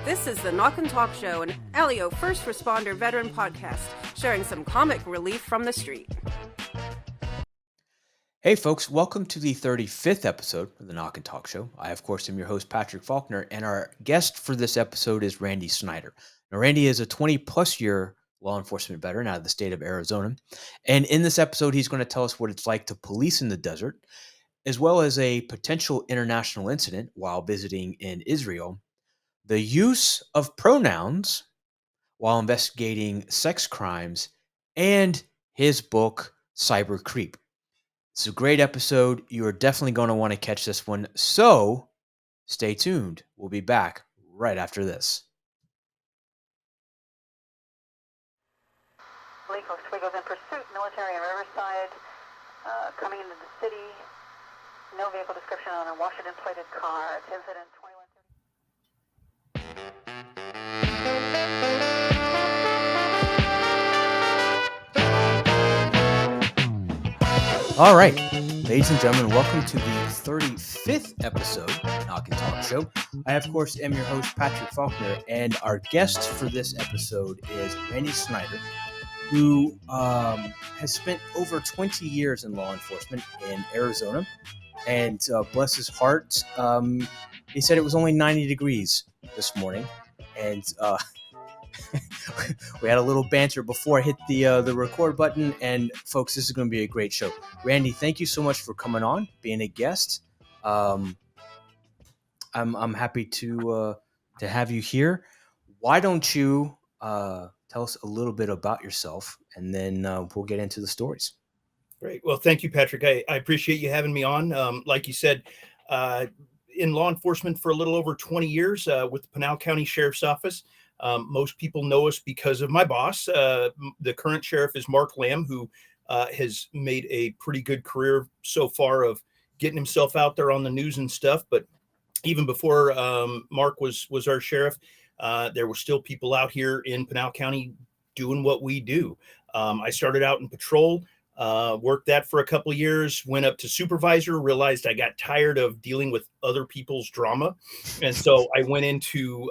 This is the Knock&Talk show, an Alio first responder veteran podcast, sharing some comic relief from the street. Hey folks, welcome to the 35th episode of the Knock&Talk show. I, of course, am your host, Patrick Faulkner, and our guest for this episode is Randy Snyder. Now, Randy is a 20-plus year law enforcement veteran out of the state of Arizona, and in this episode, he's going to tell us what it's like to police in the desert, as well as a potential international incident while visiting in Israel, the use of pronouns while investigating sex crimes, and his book, Cyber Creep. It's a great episode. You are definitely going to want to catch this one, so stay tuned. We'll be back right after this. Legal Swiggles in pursuit, military in Riverside, coming into the city. No vehicle description on a Washington plated car. It's incident 2130. All right, ladies and gentlemen, welcome to the 35th episode of Knock&Talk show. I, of course, am your host, Patrick Faulkner, and our guest for this episode is Randy Snyder, who has spent over 20 years in law enforcement in Arizona. And bless his heart, he said it was only 90 degrees this morning. And we had a little banter before I hit the record button. And folks, this is going to be a great show. Randy, thank you so much for coming on, being a guest. I'm happy to have you here. Why don't you tell us a little bit about yourself, and then we'll get into the stories. Great. Well, thank you, Patrick. I appreciate you having me on. Like you said, in law enforcement for a little over 20 years with the Pinal County Sheriff's Office. Most people know us because of my boss. The current sheriff is Mark Lamb, who has made a pretty good career so far of getting himself out there on the news and stuff. But even before Mark was our sheriff, there were still people out here in Pinal County doing what we do. I started out in patrol. Worked that for a couple of years, went up to supervisor, realized I got tired of dealing with other people's drama. And so I went into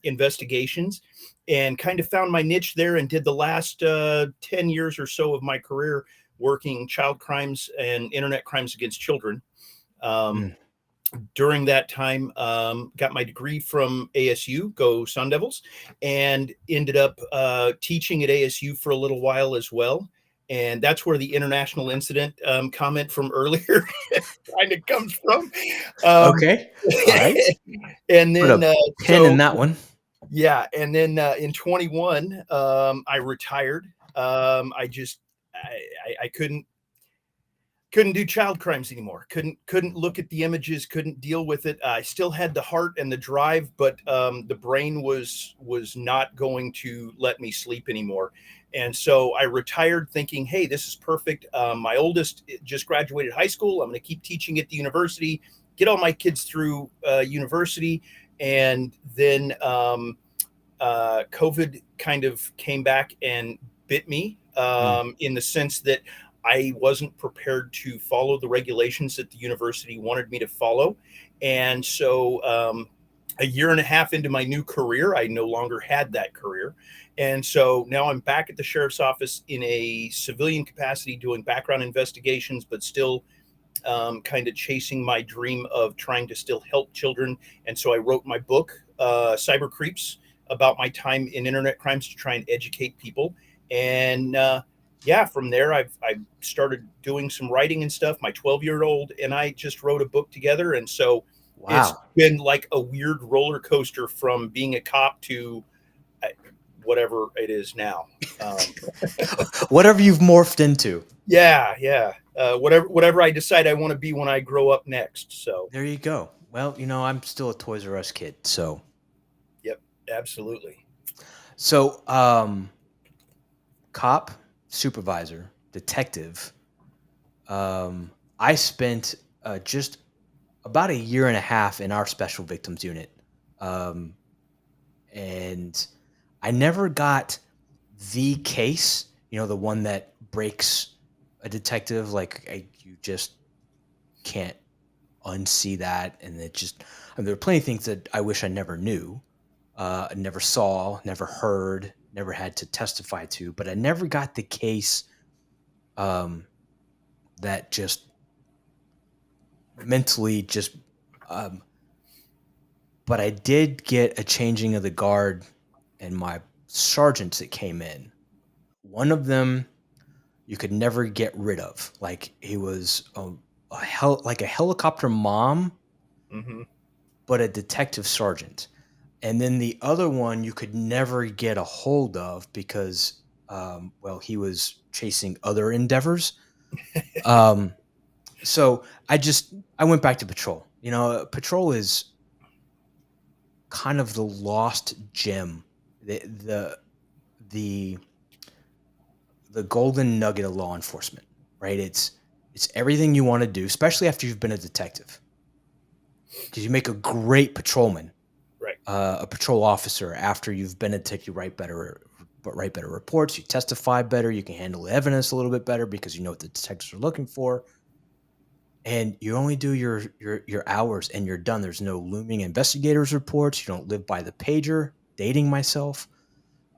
investigations and kind of found my niche there and did the last 10 years or so of my career working child crimes and internet crimes against children. During that time, got my degree from ASU, go Sun Devils, and ended up teaching at ASU for a little while as well. And that's where the international incident comment from earlier kind of comes from. Okay. All right. And then put a pin in that one. Yeah. And then in 21, I retired. I couldn't do child crimes anymore. Couldn't look at the images, couldn't deal with it. I still had the heart and the drive, but the brain was not going to let me sleep anymore. And so I retired thinking, hey, this is perfect. My oldest just graduated high school. I'm going to keep teaching at the university, get all my kids through university. And then COVID kind of came back and bit me in the sense that I wasn't prepared to follow the regulations that the university wanted me to follow. And so a year and a half into my new career, I no longer had that career. And so now I'm back at the sheriff's office in a civilian capacity doing background investigations, but still kind of chasing my dream of trying to still help children. And so I wrote my book, Cyber Creeps, about my time in internet crimes to try and educate people. And from there, I've started doing some writing and stuff. My 12-year-old and I just wrote a book together. And so It's been like a weird roller coaster from being a cop to whatever it is now. Whatever you've morphed into. Yeah. Whatever I decide I want to be when I grow up next. So there you go. Well, I'm still a Toys R Us kid, so. Yep, absolutely. So, cop, supervisor, detective. I spent just about a year and a half in our special victims unit. And I never got the case, the one that breaks a detective. You just can't unsee that. And there are plenty of things that I wish I never knew. never saw, never heard, never had to testify to, but I never got the case that just mentally just. Um, but I did get a changing of the guard and my sergeants that came in. One of them you could never get rid of. Like he was like a helicopter mom, Mm-hmm. but a detective sergeant. And then the other one you could never get a hold of because, well, he was chasing other endeavors. So I went back to patrol. Patrol is kind of the lost gem, the golden nugget of law enforcement, right? It's everything you want to do, especially after you've been a detective, because you make a great patrolman, Right. A patrol officer after you've been a detective. You write better reports, you testify better, you can handle the evidence a little bit better because you know what the detectives are looking for. And you only do your hours and you're done. There's no looming investigators reports. You don't live by the pager. Dating myself.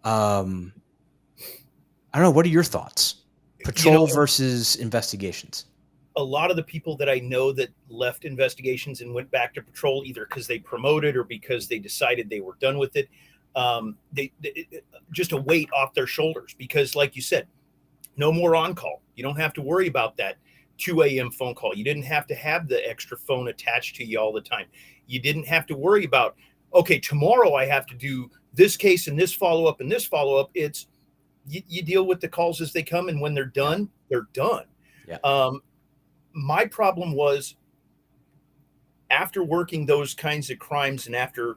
I don't know. What are your thoughts? Patrol versus investigations. A lot of the people that I know that left investigations and went back to patrol, either because they promoted or because they decided they were done with it, they just a weight off their shoulders. Because, like you said, no more on call. You don't have to worry about that 2 a.m. phone call. You didn't have to have the extra phone attached to you all the time. You didn't have to worry about, okay, tomorrow I have to do this case and this follow-up and this follow-up. It's you deal with the calls as they come, and when they're done, they're done. Yeah. My problem was, after working those kinds of crimes and after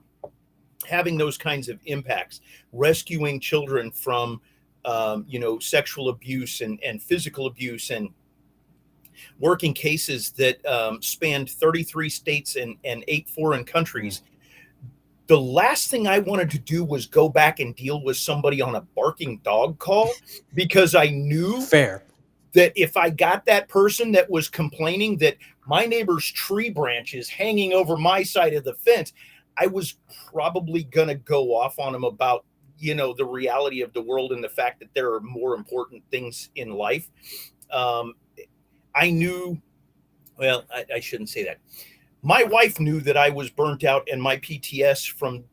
having those kinds of impacts, rescuing children from sexual abuse and physical abuse, and working cases that spanned 33 states and 8 foreign countries. The last thing I wanted to do was go back and deal with somebody on a barking dog call, because I knew Fair. that if I got that person that was complaining that my neighbor's tree branch is hanging over my side of the fence, I was probably going to go off on them about, the reality of the world and the fact that there are more important things in life. I knew, well, I shouldn't say that. My wife knew that I was burnt out, and my PTS from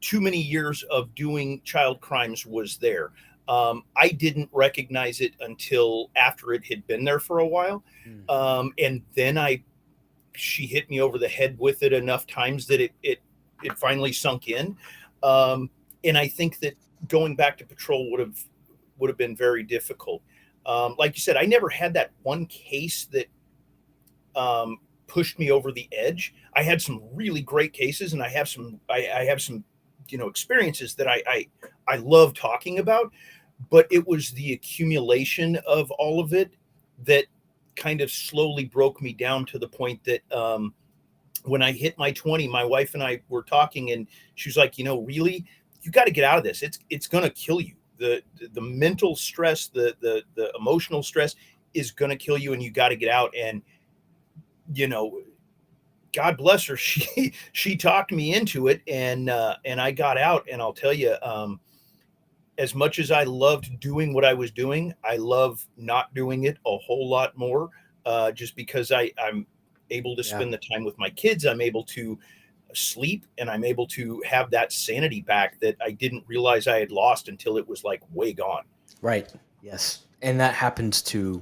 too many years of doing child crimes was there. I didn't recognize it until after it had been there for a while. And then she hit me over the head with it enough times that it finally sunk in. And I think that going back to patrol would have been very difficult. Like you said, I never had that one case that pushed me over the edge. I had some really great cases, and I have some experiences that I love talking about, but it was the accumulation of all of it that kind of slowly broke me down to the point that when I hit my 20, my wife and I were talking, and she was like, really, you got to get out of this. It's going to kill you. The mental stress, the emotional stress is going to kill you, and you got to get out. And, God bless her. She talked me into it, and I got out. And I'll tell you, as much as I loved doing what I was doing, I love not doing it a whole lot more, just because I'm able to spend the time with my kids. I'm able to sleep, and I'm able to have that sanity back that I didn't realize I had lost until it was like way gone. Right. Yes. And that happens to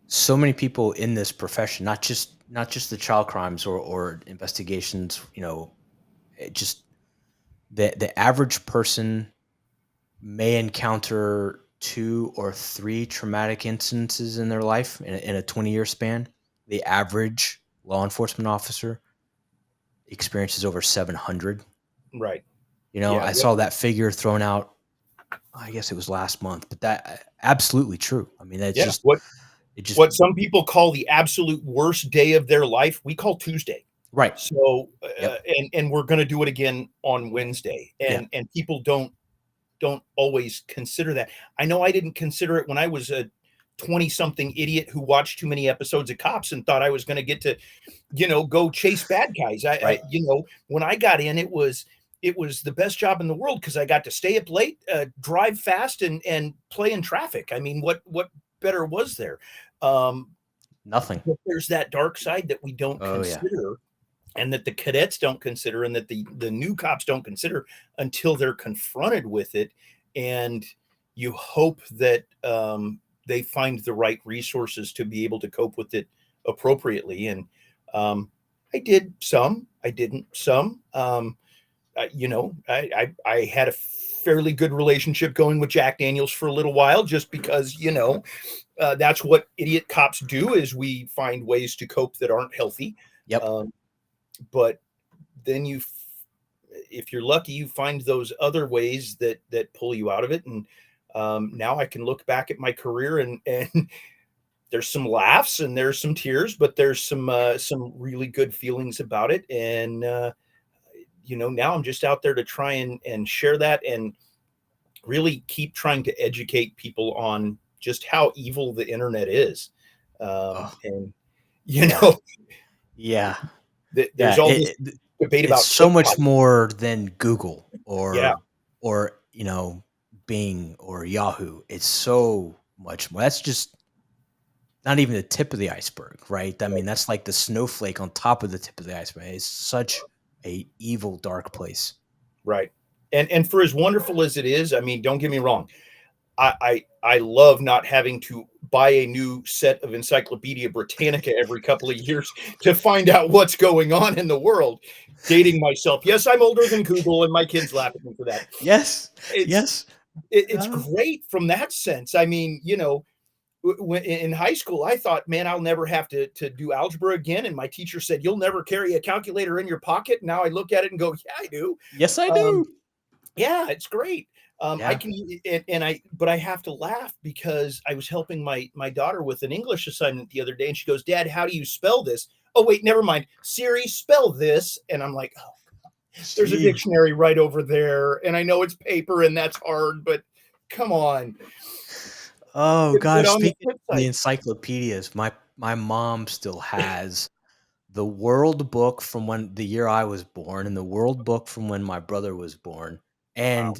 so many people in this profession, not just the child crimes or investigations, just the average person may encounter 2 or 3 traumatic incidences in their life in a 20-year span. The average law enforcement officer experiences over 700. Right. I saw that figure thrown out, I guess it was last month, but that absolutely true. I mean, that's just what some people call the absolute worst day of their life, we call Tuesday. Right. So, and we're going to do it again on Wednesday, and people don't always consider that. I know I didn't consider it when I was a 20-something idiot who watched too many episodes of Cops and thought I was going to get to, go chase bad guys. When I got in, it was, it was the best job in the world because I got to stay up late, drive fast, and play in traffic. I mean, what better was there? Nothing. But there's that dark side that we don't Oh yeah. consider, and that the cadets don't consider, and that the new cops don't consider until they're confronted with it. And you hope that they find the right resources to be able to cope with it appropriately. And I did some, I didn't some. I had a fairly good relationship going with Jack Daniels for a little while, just because, that's what idiot cops do, is we find ways to cope that aren't healthy. Yep. But then if you're lucky, you find those other ways that pull you out of it. And now I can look back at my career, and there's some laughs and there's some tears, but there's some really good feelings about it. And now I'm just out there to try and share that, and really keep trying to educate people on just how evil the internet is. And yeah. There's all this debate about so much more than Google or Bing or Yahoo. It's so much more. That's just not even the tip of the iceberg, right? I mean, that's like the snowflake on top of the tip of the iceberg. It's such a evil, dark place. Right. And for as wonderful as it is, I mean, don't get me wrong, I love not having to buy a new set of Encyclopedia Britannica every couple of years to find out what's going on in the world. Dating myself. Yes, I'm older than Google, and my kids laugh at me for that. Yes. It's great from that sense. I mean, when in high school, I thought, man, I'll never have to do algebra again. And my teacher said, you'll never carry a calculator in your pocket. Now I look at it and go, yeah, I do. Yes, I do. Yeah, it's great. I can, but I have to laugh because I was helping my daughter with an English assignment the other day, and she goes, Dad, how do you spell this? Oh, wait, never mind. Siri, spell this. And I'm like, oh, there's a dictionary right over there. And I know it's paper and that's hard, but come on. Oh gosh, speaking of the encyclopedias, my mom still has the World Book from when the year I was born, and the World Book from when my brother was born, and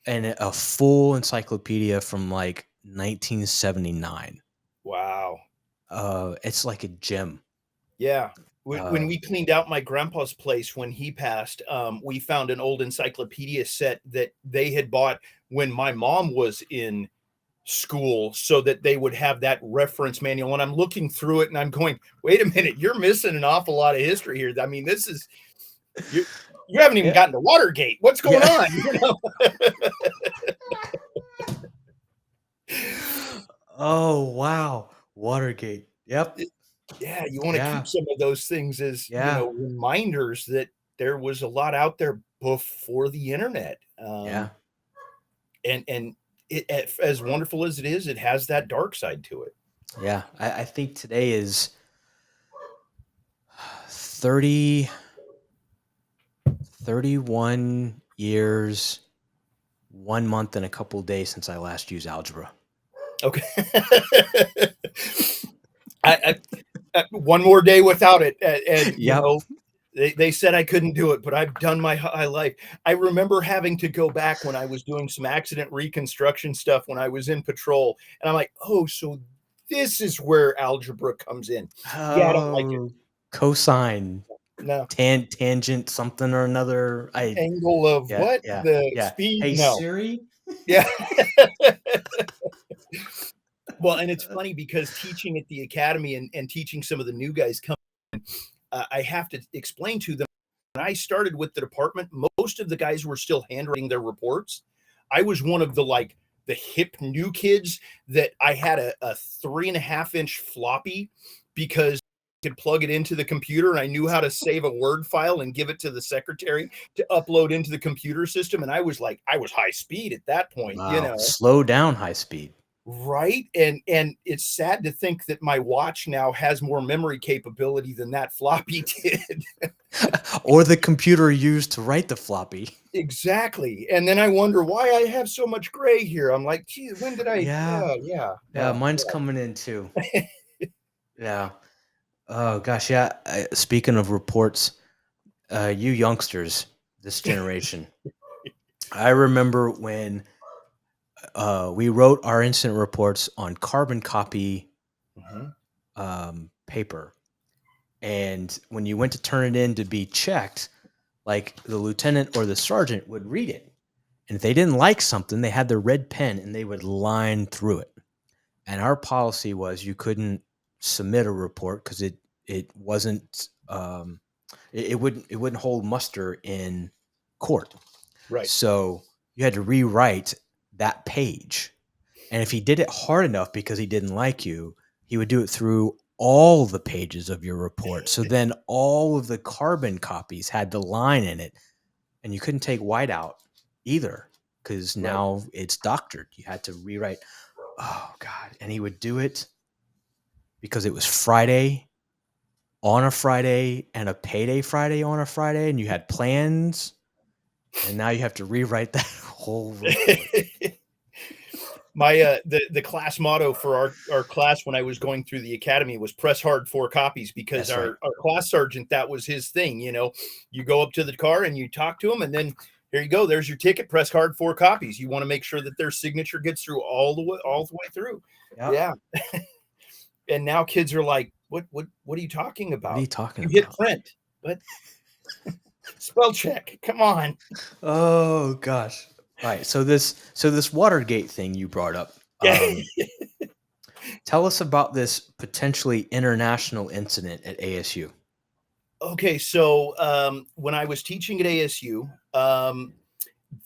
a full encyclopedia from like 1979. Wow. It's like a gem. Yeah. When we cleaned out my grandpa's place when he passed, we found an old encyclopedia set that they had bought when my mom was in school, so that they would have that reference manual. And I'm looking through it and I'm going, wait a minute, you're missing an awful lot of history here. I mean, this is, you haven't even gotten to Watergate. What's going on? Oh, wow. Watergate. Yep. Yeah. You want to keep some of those things as, reminders that there was a lot out there before the internet. And it, as wonderful as it is, it has that dark side to it. Yeah. I think today is 31 years, 1 month, and a couple of days since I last used algebra. Okay. I one more day without it. And they said I couldn't do it, but I've done my life. I remember having to go back when I was doing some accident reconstruction stuff when I was in patrol. And I'm like, oh, so this is where algebra comes in. Yeah, I don't like it. Cosine. No. Tangent something or another. Angle of what? The speed? Hey, no. Siri? Yeah. Well, and it's funny because teaching at the academy and teaching some of the new guys come in, I have to explain to them, when I started with the department, most of the guys were still handwriting their reports. I was one of the hip new kids that I had a 3.5-inch floppy because I could plug it into the computer, and I knew how to save a Word file and give it to the secretary to upload into the computer system. And I was high speed at that point. Wow. Slow down high speed. Right. And it's sad to think that my watch now has more memory capability than that floppy did. Or the computer used to write the floppy. Exactly. And then I wonder why I have so much gray here. I'm like, geez, when did I? Yeah, mine's coming in too. Yeah. Oh gosh. Yeah. Speaking of reports, you youngsters this generation. I remember when we wrote our incident reports on carbon copy paper. And when you went to turn it in to be checked, like the lieutenant or the sergeant would read it. And if they didn't like something, they had their red pen and they would line through it. And our policy was you couldn't submit a report because it wasn't it wouldn't hold muster in court. Right. So you had to rewrite that page. And if he did it hard enough because he didn't like you, he would do it through all the pages of your report. So then all of the carbon copies had the line in it, and you couldn't take white out either because now it's doctored. You had to rewrite. Oh, God. And he would do it because it was Friday on a Friday and a payday Friday on a Friday, and you had plans, and now you have to rewrite that whole report. My the class motto for our class when I was going through the academy was press hard 4 copies, because our class sergeant, that was his thing. You know, you go up to the car and you talk to him, and then here you go, there's your ticket, press hard 4 copies. You want to make sure that their signature gets through all the way through. Yep. Yeah. And now kids are like, what are you talking about? What are you talking about? You hit print. What? Spell check. Come on. Oh gosh. Right. So this Watergate thing you brought up. Tell us about this potentially international incident at ASU. Okay, so when I was teaching at ASU,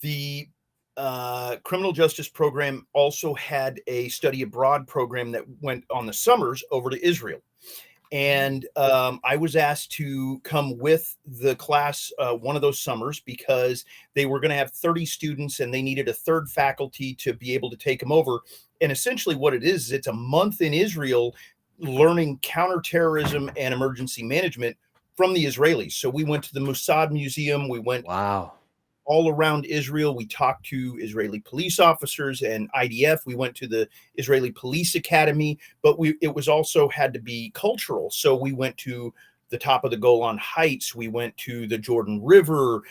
the criminal justice program also had a study abroad program that went on the summers over to Israel. And I was asked to come with the class one of those summers because they were going to have 30 students and they needed a third faculty to be able to take them over. And essentially what it is, it's a month in Israel learning counterterrorism and emergency management from the Israelis. So we went to the Mossad Museum. We went all around Israel. We talked to Israeli police officers and IDF. We went to the Israeli Police Academy, but it was also had to be cultural. So we went to the top of the Golan Heights. We went to the Jordan River.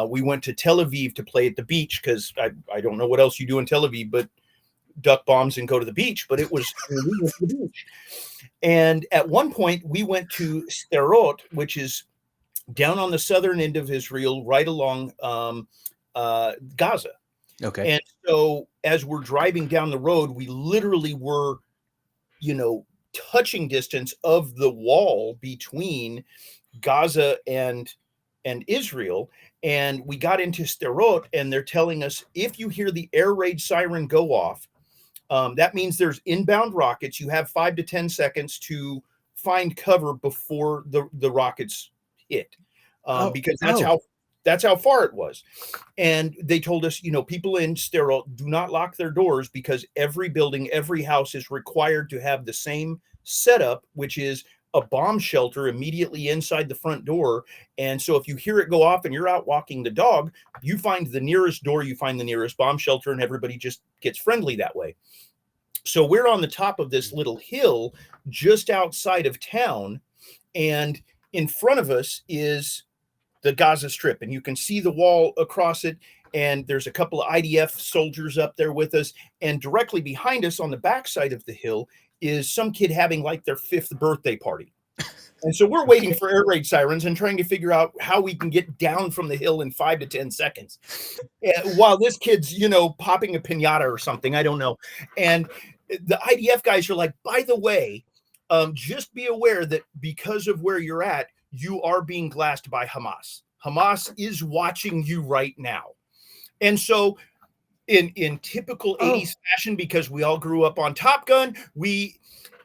We went to Tel Aviv to play at the beach because I don't know what else you do in Tel Aviv, but duck bombs and go to the beach. But it was we went to the beach. And at one point we went to Sderot, which is down on the southern end of Israel, right along Gaza. Okay. And so as we're driving down the road, we literally were, touching distance of the wall between Gaza and Israel. And we got into Sderot, and they're telling us, if you hear the air raid siren go off, that means there's inbound rockets. You have 5 to 10 seconds to find cover before the rockets hit, because that's how far it was. And they told us, people in Sderot do not lock their doors because every building, every house is required to have the same setup, which is a bomb shelter immediately inside the front door. And so if you hear it go off and you're out walking the dog, you find the nearest door, you find the nearest bomb shelter, and everybody just gets friendly that way. So we're on the top of this little hill just outside of town, and in front of us is the Gaza Strip, and you can see the wall across it. And there's a couple of IDF soldiers up there with us. And directly behind us on the backside of the hill is some kid having like their 5th birthday party. And so we're waiting for air raid sirens and trying to figure out how we can get down from the hill in 5 to 10 seconds. While this kid's, popping a piñata or something, I don't know. And the IDF guys are like, by the way, just be aware that because of where you're at, you are being glassed by Hamas. Hamas is watching you right now. And so in typical 80s fashion, because we all grew up on Top Gun, we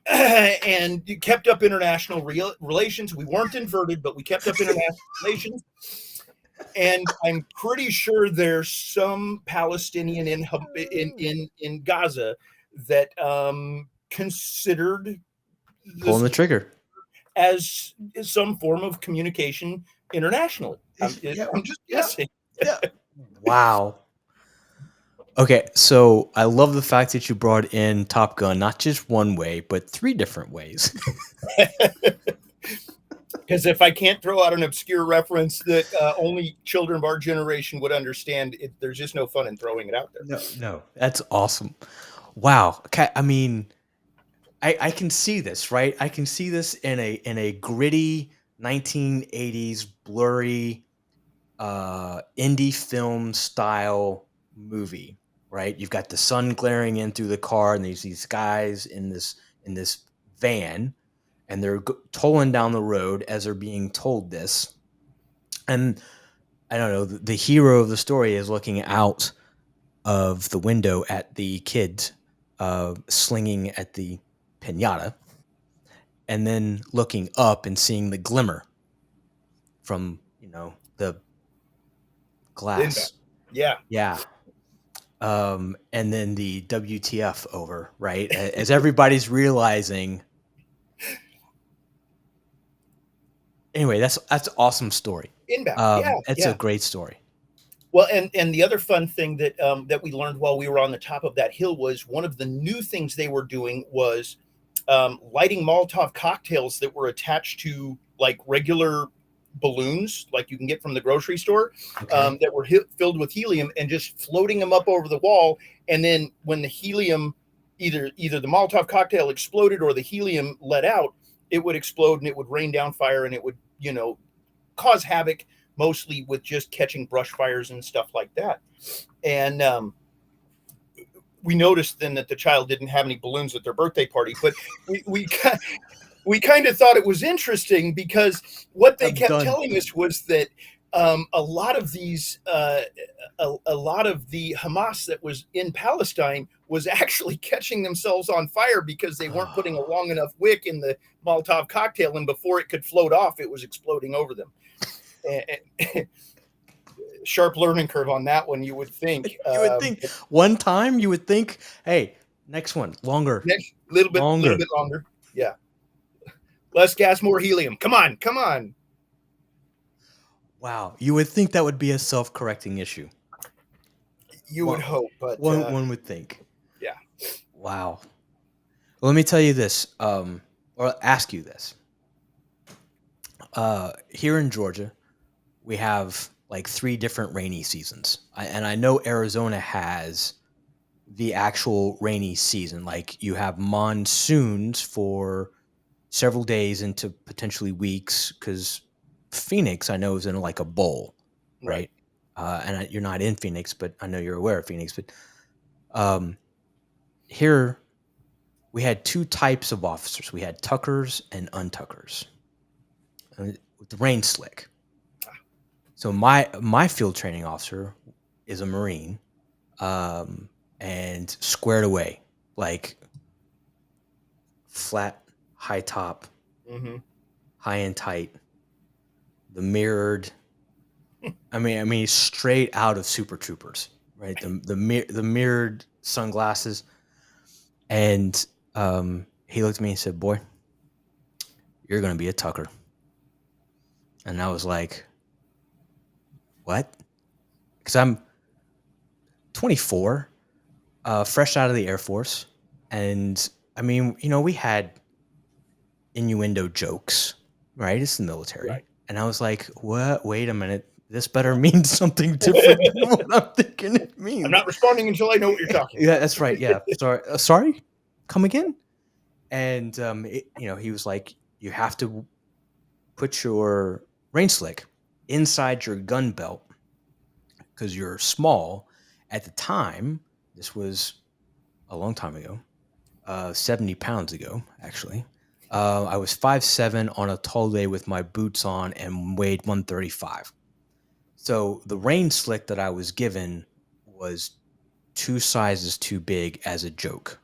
and kept up international relations. We weren't inverted, but we kept up international relations. And I'm pretty sure there's some Palestinian in Gaza that considered pulling the trigger as some form of communication internationally. I'm just guessing. Yeah. Wow. Okay, so I love the fact that you brought in Top Gun, not just one way, but 3 different ways. Because if I can't throw out an obscure reference that only children of our generation would understand, there's just no fun in throwing it out there. No, that's awesome. Wow. Okay, I mean, I can see this, right? I can see this in a gritty 1980s blurry indie film style movie, right? You've got the sun glaring in through the car, and there's these guys in this van, and they're tolling down the road as they're being told this. And I don't know, the hero of the story is looking out of the window at the kids slinging at the pinata, and then looking up and seeing the glimmer from the glass. Yeah. Yeah. And then the WTF over, right? As everybody's realizing. Anyway, that's an awesome story. Inbound. It's a great story. Well, and the other fun thing that that we learned while we were on the top of that hill was one of the new things they were doing was lighting Molotov cocktails that were attached to like regular balloons, like you can get from the grocery store, that were filled with helium, and just floating them up over the wall. And then when the helium, either the Molotov cocktail exploded or the helium let out, it would explode and it would rain down fire, and it would cause havoc, mostly with just catching brush fires and stuff like that. And we noticed then that the child didn't have any balloons at their birthday party, but we kind of thought it was interesting because what they kept telling us was that a lot of these, a lot of the Hamas that was in Palestine was actually catching themselves on fire because they weren't putting a long enough wick in the Molotov cocktail, and before it could float off, it was exploding over them. Sharp learning curve on that one, you would think. One time you would think, hey, next one longer, little bit longer. Yeah, less gas, more helium. Come on. Wow, you would think that would be a self-correcting issue. You would hope, but one would think. Yeah. Wow. Well, let me tell you this, or ask you this. Here in Georgia, we have like 3 different rainy seasons. And I know Arizona has the actual rainy season. Like you have monsoons for several days into potentially weeks, because Phoenix, I know, is in like a bowl, right? And you're not in Phoenix, but I know you're aware of Phoenix. But here we had 2 types of officers. We had tuckers and untuckers. With the rain slick. So my field training officer is a Marine, and squared away, like flat, high top, high and tight, the mirrored. I mean, straight out of Super Troopers, right? The mirrored sunglasses, and he looked at me and said, "Boy, you're gonna be a tucker." And I was like, what? Because I'm 24, fresh out of the Air Force. And I mean, we had innuendo jokes, right? It's the military. Right. And I was like, what? Wait a minute. This better mean something different than what I'm thinking it means. I'm not responding until I know what you're talking about. Yeah, that's right. Yeah. Sorry? Come again? And, he was like, you have to put your rain slick inside your gun belt because you're small. At the time, this was a long time ago, 70 pounds ago, actually. I was 5'7" on a tall day with my boots on and weighed 135. So the rain slick that I was given was 2 sizes too big as a joke.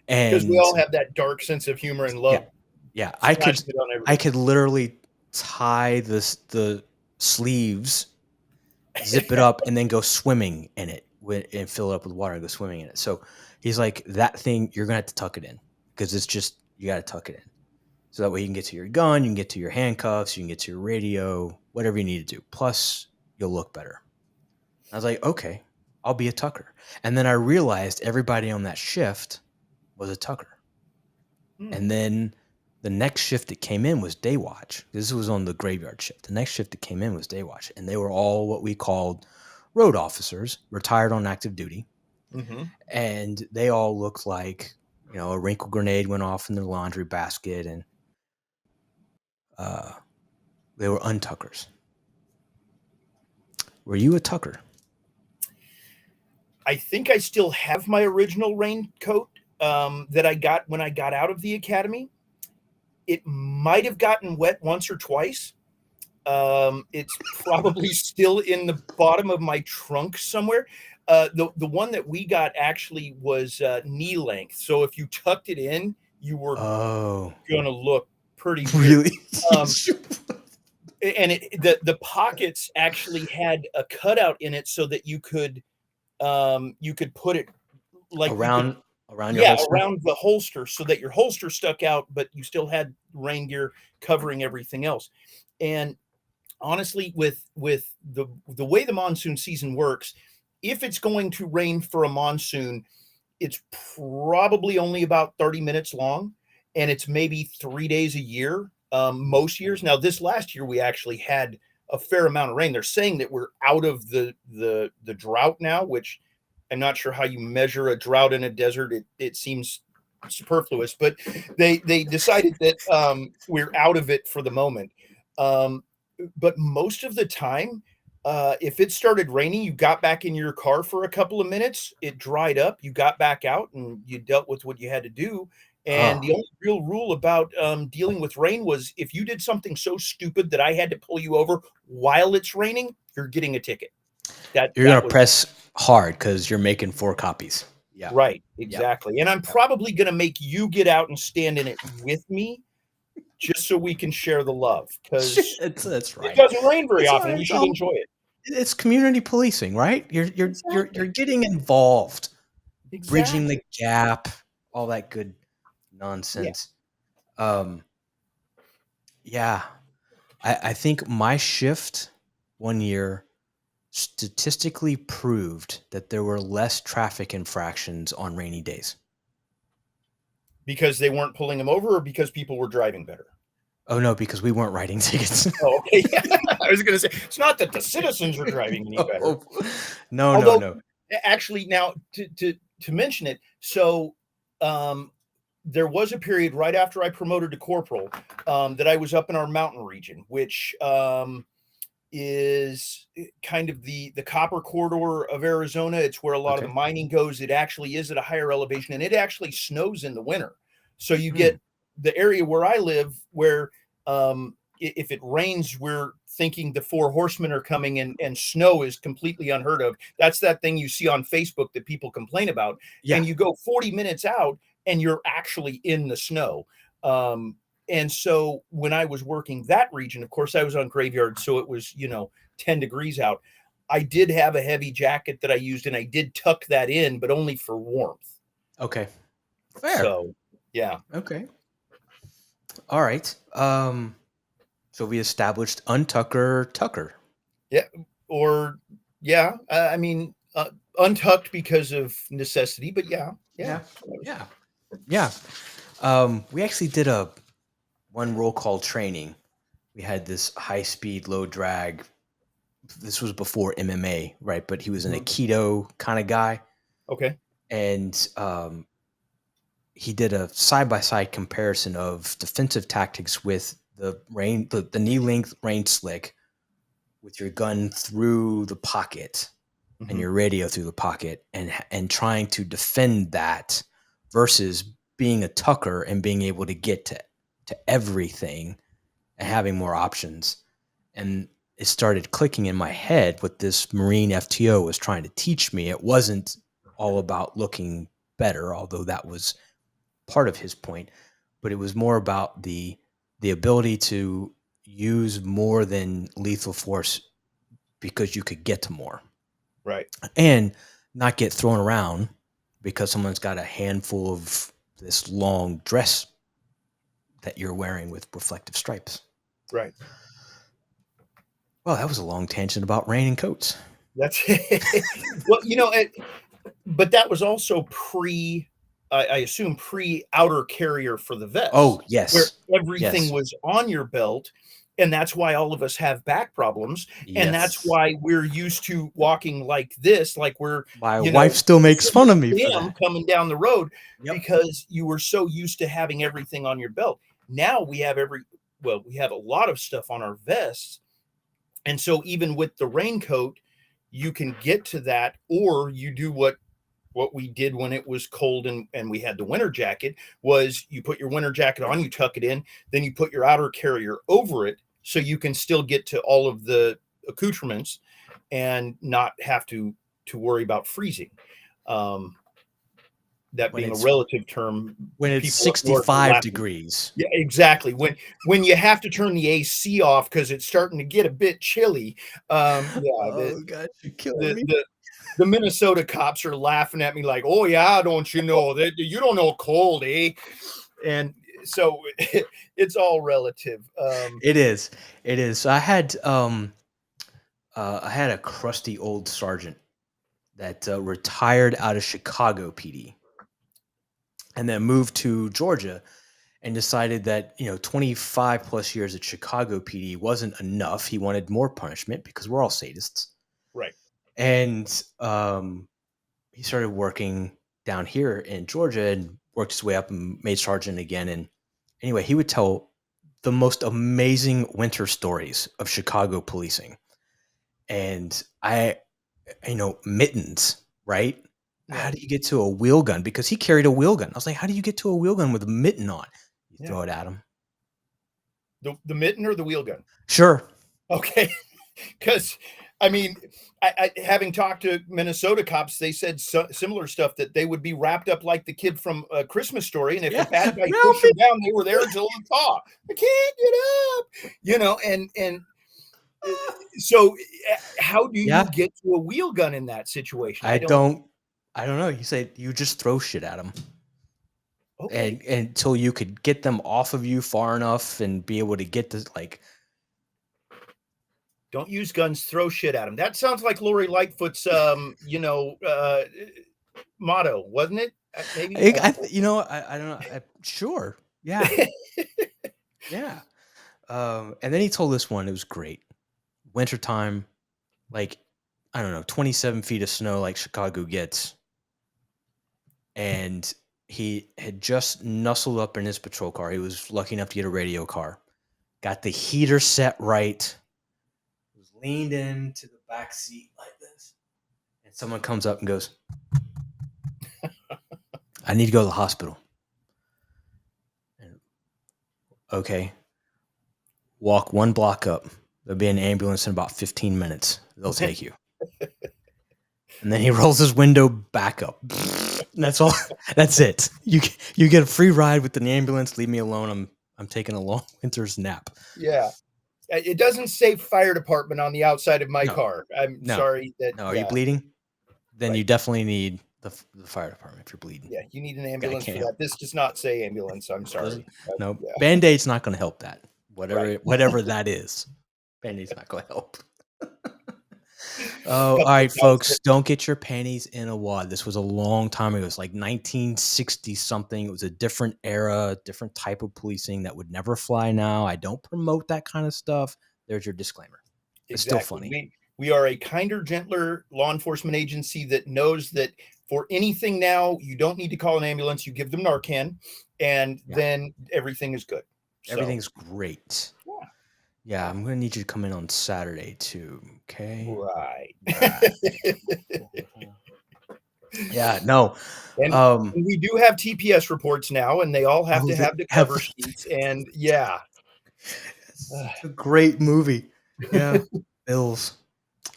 Because we all have that dark sense of humor and love. Yeah. I could literally tie the sleeves, zip it up, and then go swimming in it and fill it up with water and go swimming in it. So he's like, that thing, you're going to have to tuck it in because it's just, you got to tuck it in. So that way you can get to your gun, you can get to your handcuffs, you can get to your radio, whatever you need to do. Plus, you'll look better. I was like, okay, I'll be a tucker. And then I realized everybody on that shift was a tucker. And then The next shift that came in was day watch. This was on the graveyard shift. The next shift that came in was day watch, and they were all what we called road officers, retired on active duty, Mm-hmm. and they all looked like, a wrinkle grenade went off in their laundry basket, and they were untuckers. Were you a tucker? I think I still have my original raincoat that I got when I got out of the academy. It might have gotten wet once or twice. It's probably still in the bottom of my trunk somewhere. The one that we got actually was knee length. So if you tucked it in, you were going to look pretty weird. Really? And the pockets actually had a cutout in it so that you could put it like around your holster? around the holster, so that your holster stuck out, but you still had rain gear covering everything else. And honestly, with the way the monsoon season works, if it's going to rain for a monsoon, it's probably only about 30 minutes long, and it's maybe 3 days a year. Most years. Now, this last year we actually had a fair amount of rain. They're saying that we're out of the drought now, which I'm not sure how you measure a drought in a desert. It seems superfluous, but they decided that we're out of it for the moment. But most of the time, if it started raining, you got back in your car for a couple of minutes, it dried up, you got back out, and you dealt with what you had to do. And the only real rule about dealing with rain was if you did something so stupid that I had to pull you over while it's raining, you're getting a ticket. You're going to press hard because you're making 4 copies. Yeah. Right. Exactly. And I'm probably going to make you get out and stand in it with me just so we can share the love, because that's right. It doesn't rain very often. You should enjoy it. It's community policing, right? You're getting involved, bridging the gap, all that good nonsense. Yeah. I think my shift one year statistically proved that there were less traffic infractions on rainy days. Because they weren't pulling them over, or because people were driving better? Oh, no, because we weren't writing tickets. Oh, okay. I was going to say, it's not that the citizens are driving any better. No. Actually, now, to mention it, so there was a period right after I promoted to corporal that I was up in our mountain region, which is kind of the copper corridor of Arizona. It's where a lot of the mining goes. It actually is at a higher elevation, and it actually snows in the winter. So you get the area where I live, where if it rains, we're thinking the 4 horsemen are coming, and snow is completely unheard of. That's that thing you see on Facebook that people complain about. Yeah. And you go 40 minutes out and you're actually in the snow. And so when I was working that region, of course, I was on graveyard, so it was, 10 degrees out. I did have a heavy jacket that I used, and I did tuck that in, but only for warmth. Okay. Fair. So, yeah. Okay. All right. So we established untucker, tucker. Yeah. Or, yeah. I mean, untucked because of necessity, but yeah. We actually did one roll call training. We had this high speed, low drag. This was before MMA, right? But he was an Aikido kind of guy. Okay. And he did a side-by-side comparison of defensive tactics with the knee length range slick with your gun through the pocket and your radio through the pocket, and trying to defend that versus being a tucker and being able to get to everything and having more options. And it started clicking in my head what this Marine FTO was trying to teach me. It wasn't all about looking better, although that was part of his point, but it was more about the ability to use more than lethal force because you could get to more. Right. And not get thrown around because someone's got a handful of this long dress that you're wearing with reflective stripes. Right. Well, that was a long tangent about rain and coats. That's well, but that was also pre I assume pre-outer carrier for the vest. Oh, Where yes. everything Yes. was on your belt. And that's why all of us have back problems. And that's Yes. why we're used to walking like this, like we're, My you wife know, still makes fun of me for Sam that. coming down the road Yep. because you were so used to having everything on your belt. Now we have we have a lot of stuff on our vests. And so even with the raincoat, you can get to that, or you do what we did when it was cold and we had the winter jacket, was you put your winter jacket on, you tuck it in, then you put your outer carrier over it so you can still get to all of the accoutrements and not have to worry about freezing. That When being a it's relative term, when it's people up north are 65 laughing. degrees. Yeah, exactly. When you have to turn the AC off because it's starting to get a bit chilly. Oh God, you're killing me. The Minnesota cops are laughing at me like, "Oh yeah, don't you know that you don't know cold, eh?" And so it's all relative. It is. It is. So I had a crusty old sergeant that retired out of Chicago PD and then moved to Georgia and decided that 25 plus years at Chicago PD wasn't enough. He wanted more punishment because we're all sadists. Right. And he started working down here in Georgia and worked his way up and made sergeant again. And anyway, he would tell the most amazing winter stories of Chicago policing. And mittens, right? How do you get to a wheel gun? Because he carried a wheel gun. I was like, how do you get to a wheel gun with a mitten on? You throw it at him. The mitten or the wheel gun? Sure. Okay. Because, I mean, I having talked to Minnesota cops, they said similar stuff, that they would be wrapped up like the kid from A Christmas Story. And if a bad guy pushed them down, they were there until the thaw. I can't get up, and so how do you get to a wheel gun in that situation? I don't know. You say you just throw shit at them. Okay. And until you could get them off of you far enough and be able to get this, like, don't use guns, throw shit at them. That sounds like Lori Lightfoot's, motto, wasn't it? Maybe. I don't know. Sure. Yeah. Yeah. And then he told this one. It was great. Wintertime, like, I don't know, 27 feet of snow like Chicago gets. And he had just nuzzled up in his patrol car. He was lucky enough to get a radio car. Got the heater set right. Was leaned into the back seat like this. And someone comes up and goes, I need to go to the hospital. And, okay. Walk one block up. There'll be an ambulance in about 15 minutes. They'll take you. And then he rolls his window back up. And that's all. That's it. You get a free ride with an ambulance. Leave me alone. I'm taking a long winter's nap. Yeah. It doesn't say fire department on the outside of my car. I'm sorry. Are you bleeding? Then you definitely need the fire department if you're bleeding. Yeah, you need an ambulance for that. This does not say ambulance. I'm sorry. No, Band-Aid's not going to help that. Whatever that is. Band-Aid's not going to help. Oh, all right, folks. Don't get your panties in a wad. This was a long time ago. It was like 1960 something. It was a different era, different type of policing that would never fly now. I don't promote that kind of stuff. There's your disclaimer. It's still funny. We are a kinder, gentler law enforcement agency that knows that for anything now, you don't need to call an ambulance. You give them Narcan, and then everything is good. Everything's great. Yeah, I'm going to need you to come in on Saturday too, okay? Right. Yeah, no. And we do have TPS reports now, and they all have to have the cover sheets, and It's a great movie. Yeah, Bills.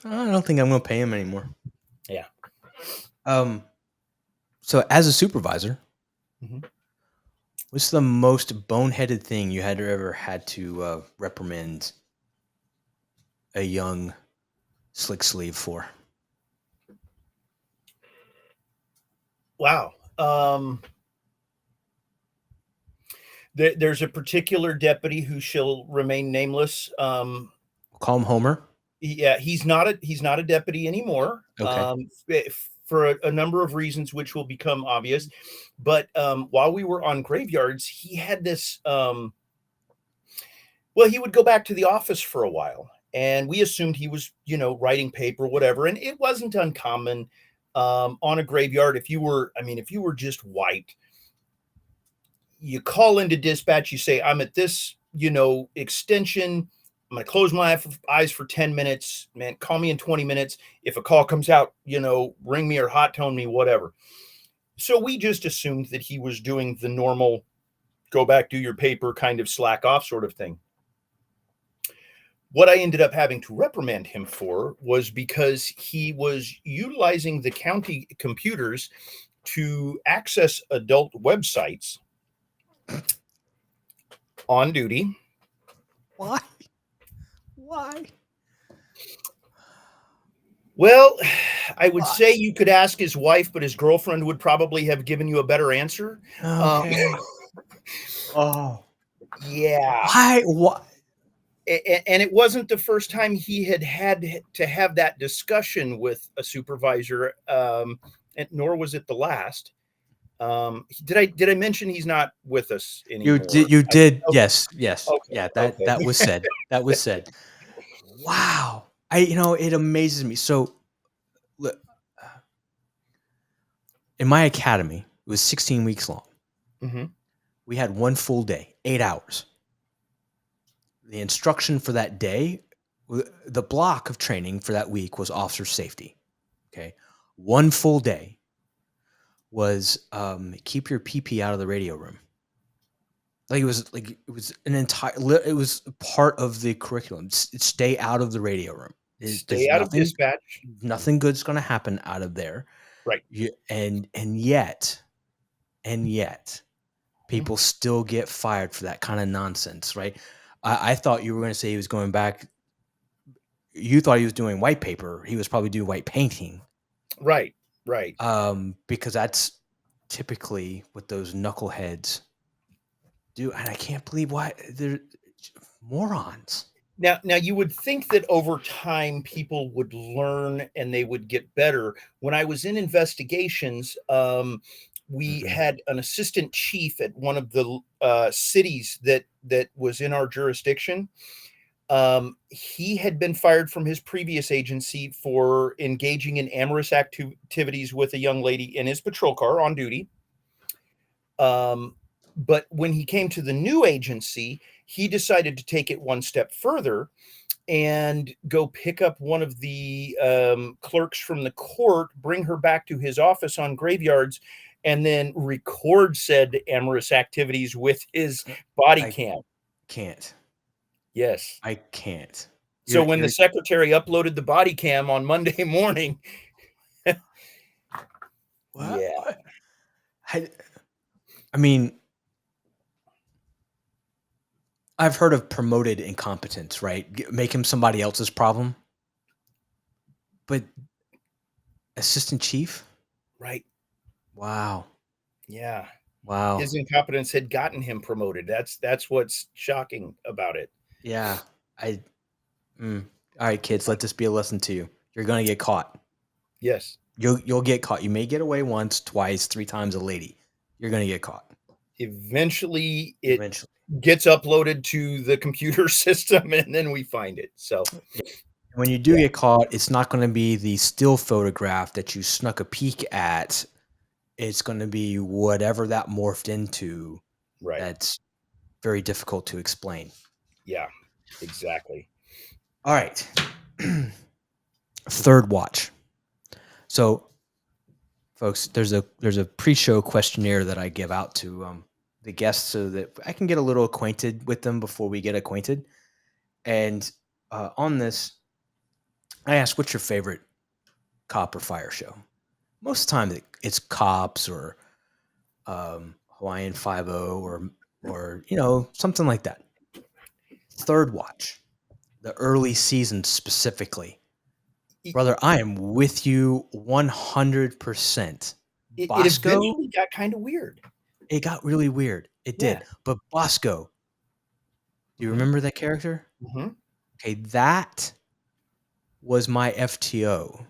I don't think I'm going to pay him anymore. Yeah. So as a supervisor, what's the most boneheaded thing you had ever had to reprimand a young slick sleeve for? Wow. There's a particular deputy who shall remain nameless. Call him Homer. Yeah, he's not a deputy anymore. Okay. for a number of reasons, which will become obvious. But while we were on graveyards, he had this. Well, he would go back to the office for a while, and we assumed he was, writing paper, whatever. And it wasn't uncommon on a graveyard if you were, if you were just white, you call into dispatch, you say, I'm at this, extension. I'm going to close my eyes for 10 minutes. Man, call me in 20 minutes. If a call comes out, ring me or hot tone me, whatever. So we just assumed that he was doing the normal go back, do your paper, kind of slack off sort of thing. What I ended up having to reprimand him for was because he was utilizing the county computers to access adult websites on duty. Why? Why? Well, I would say you could ask his wife, but his girlfriend would probably have given you a better answer. Okay. Oh. Yeah. Why? What? And it wasn't the first time he had to have that discussion with a supervisor, and nor was it the last. Did I mention he's not with us anymore? You did. Okay. Yes. Okay. Yeah. Okay. That was said. That was said. Wow. It amazes me. So, look, in my academy, it was 16 weeks long. Mm-hmm. We had one full day, 8 hours. The instruction for that day, the block of training for that week was officer safety. Okay. One full day was keep your PP out of the radio room. It was it was part of the curriculum. Stay out of the radio room. Stay out of dispatch. Nothing good's going to happen out of there. Right. And yet, people still get fired for that kind of nonsense, right? I thought you were going to say he was going back. You thought he was doing white paper. He was probably doing white painting. Right. Because that's typically what those knuckleheads do. And I can't believe why they're morons. Now you would think that over time people would learn and they would get better. When I was in investigations, we had an assistant chief at one of the cities that was in our jurisdiction. He had been fired from his previous agency for engaging in amorous activities with a young lady in his patrol car on duty. But when he came to the new agency, he decided to take it one step further and go pick up one of the clerks from the court, bring her back to his office on graveyards, and then record said amorous activities with his body cam. Can't. Yes. I can't. So when the secretary uploaded the body cam on Monday morning. What? Yeah. I mean, I've heard of promoted incompetence, right? Make him somebody else's problem. But assistant chief? Right. Wow. Yeah. Wow. His incompetence had gotten him promoted. That's what's shocking about it. Yeah. All right, kids, let this be a lesson to you. You're going to get caught. Yes. You'll get caught. You may get away once, twice, 3 times a lady. You're going to get caught. Eventually gets uploaded to the computer system and then we find it. So when you do get caught, it's not going to be the still photograph that you snuck a peek at. It's going to be whatever that morphed into. Right. That's very difficult to explain. Yeah, exactly. All right. Third watch. So, folks, there's a pre-show questionnaire that I give out to the guests so that I can get a little acquainted with them before we get acquainted. And on this, I ask, what's your favorite cop or fire show? Most of the time, it's Cops or Hawaiian 5-0 or something like that. Third watch, the early season specifically. Brother, I am with you 100%. It eventually got kind of weird. It got really weird. It did. But Bosco, do you remember that character? Mm-hmm. Okay, that was my FTO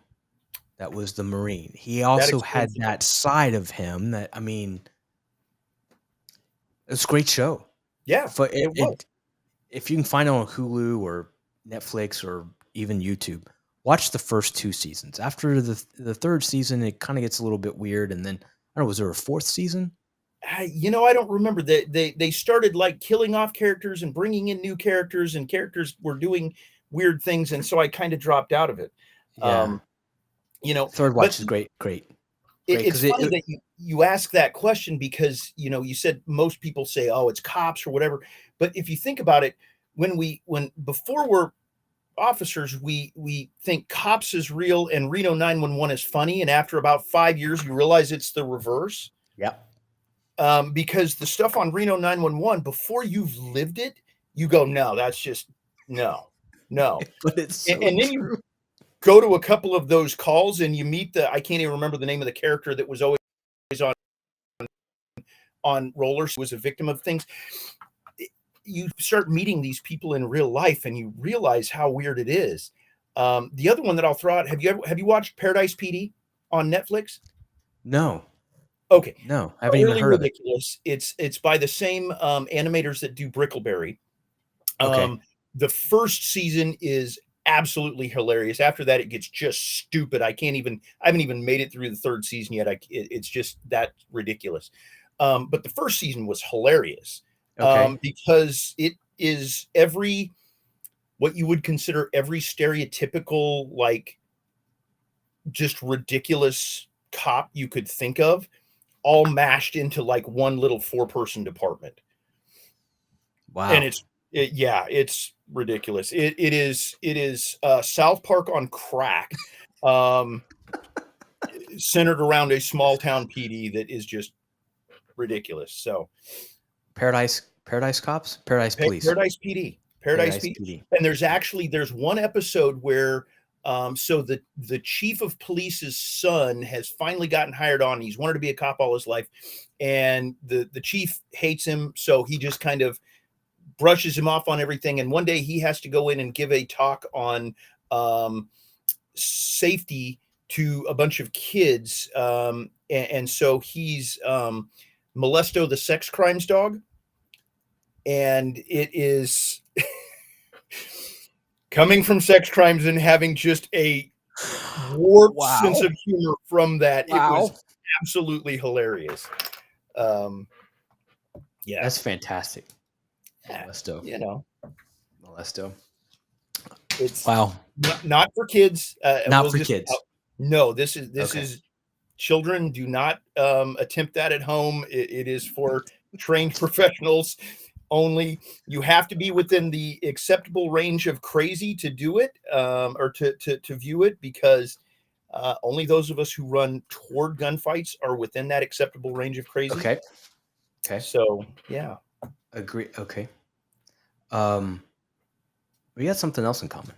that was the Marine. He That also explains had it. that side of him that, I mean, it's a great show. Yeah, For it was. if you can find it on Hulu or Netflix or even YouTube, watch the first 2 seasons. After the third season, it kind of gets a little bit weird, and then I don't know, was there a 4th season? I don't remember. They started like killing off characters and bringing in new characters, and characters were doing weird things, and so I kind of dropped out of it. Yeah. Third But watch is great, great it's because funny that you ask that question, because you said most people say, oh, it's cops or whatever. But if you think about it, when before we're officers, we think cops is real and Reno 911 is funny, and after about 5 years you realize it's the reverse. Yep. Because the stuff on Reno 911, before you've lived it, you go, no, that's just no. But it's so And then true. you go to a couple of those calls and you meet I can't even remember the name of the character that was always on rollers, who was a victim of things. You start meeting these people in real life and you realize how weird it is. The other one that I'll throw out, have you watched Paradise PD on Netflix? No. Okay. No, I haven't even Utterly heard of it. ridiculous. It's by the same animators that do Brickleberry. Okay. The first season is absolutely hilarious. After that, it gets just stupid. I haven't even made it through the third season yet. It's just that ridiculous. But the first season was hilarious. Okay. Because it is what you would consider every stereotypical, like, just ridiculous cop you could think of, all mashed into like one little 4-person department. Wow. And it's ridiculous. It is South Park on crack, centered around a small town PD that is just ridiculous. So Paradise Cops? Paradise Police. Paradise PD. Paradise PD. And there's one episode where so the chief of police's son has finally gotten hired on. He's wanted to be a cop all his life, and the chief hates him, so he just kind of brushes him off on everything. And one day he has to go in and give a talk on safety to a bunch of kids, and so he's Molesto the sex crimes dog, and it is coming from sex crimes and having just a warped sense of humor from that. It was absolutely hilarious. Yeah, that's fantastic. Molesto. Molesto. It's not for kids. Not for kids. No, this is children. Do not attempt that at home. It is for trained professionals only. You have to be within the acceptable range of crazy to do it, or to view it, because only those of us who run toward gunfights are within that acceptable range of crazy. Okay. So yeah. Agree. Okay. We got something else in common.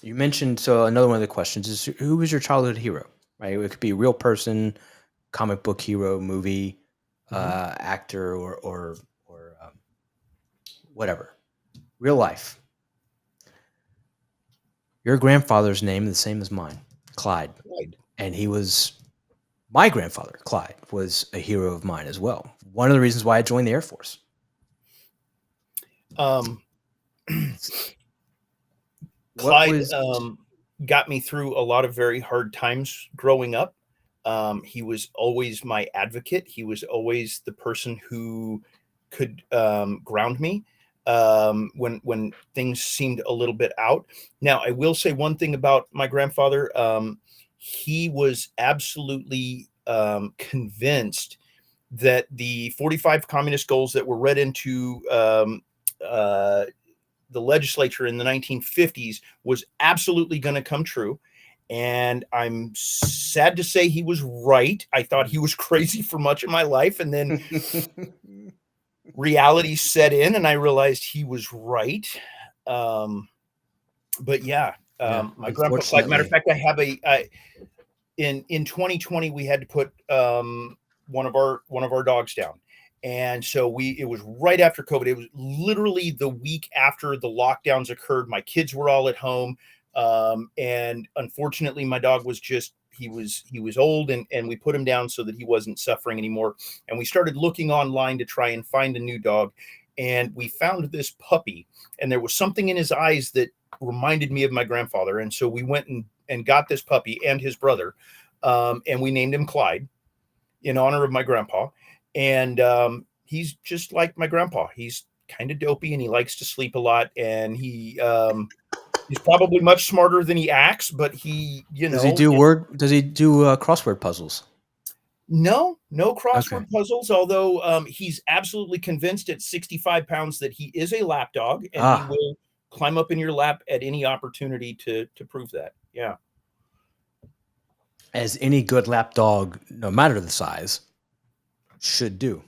You mentioned, so another one of the questions is, who was your childhood hero? Right. It could be a real person, comic book hero, movie, actor, or whatever. Real life. Your grandfather's name is the same as mine, Clyde. And my grandfather, Clyde, was a hero of mine as well. One of the reasons why I joined the Air Force. Clyde got me through a lot of very hard times growing up. He was always my advocate. He was always the person who could ground me when things seemed a little bit out. Now, I will say one thing about my grandfather. He was absolutely convinced that the 45 communist goals that were read into the legislature in the 1950s was absolutely going to come true. And I'm sad to say he was right. I thought he was crazy for much of my life. And then reality set in and I realized he was right. But yeah, my grandpa, like, matter of fact, I have in 2020, we had to put one of our dogs down. And so it was right after COVID. It was literally the week after the lockdowns occurred. My kids were all at home. And unfortunately, my dog was he was old, and we put him down so that he wasn't suffering anymore. And we started looking online to try and find a new dog. And we found this puppy, and there was something in his eyes that reminded me of my grandfather. And so we went and got this puppy and his brother. And we named him Clyde in honor of my grandpa. And he's just like my grandpa. He's kind of dopey, and he likes to sleep a lot. And he's probably much smarter than he acts, but Does he do crossword puzzles? No crossword puzzles, although he's absolutely convinced at 65 pounds that he is a lap dog, and he will climb up in your lap at any opportunity to prove that. Yeah. As any good lap dog, no matter the size, should do.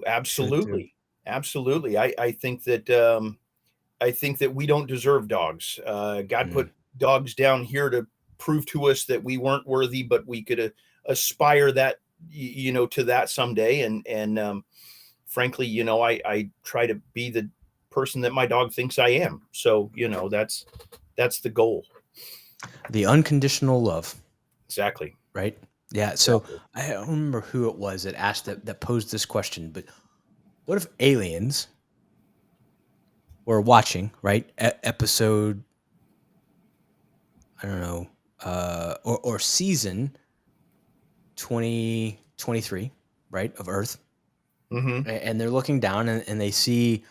Absolutely. Absolutely. I think that we don't deserve dogs. God put dogs down here to prove to us that we weren't worthy, but we could aspire that, to that someday. And frankly, I try to be the person that my dog thinks I am. So, that's the goal. The unconditional love. Exactly. Right. Yeah. So I don't remember who it was that posed this question, but what if aliens were watching, right? Episode, I don't know, or season 2023, right, of Earth. Mm-hmm. And they're looking down and they see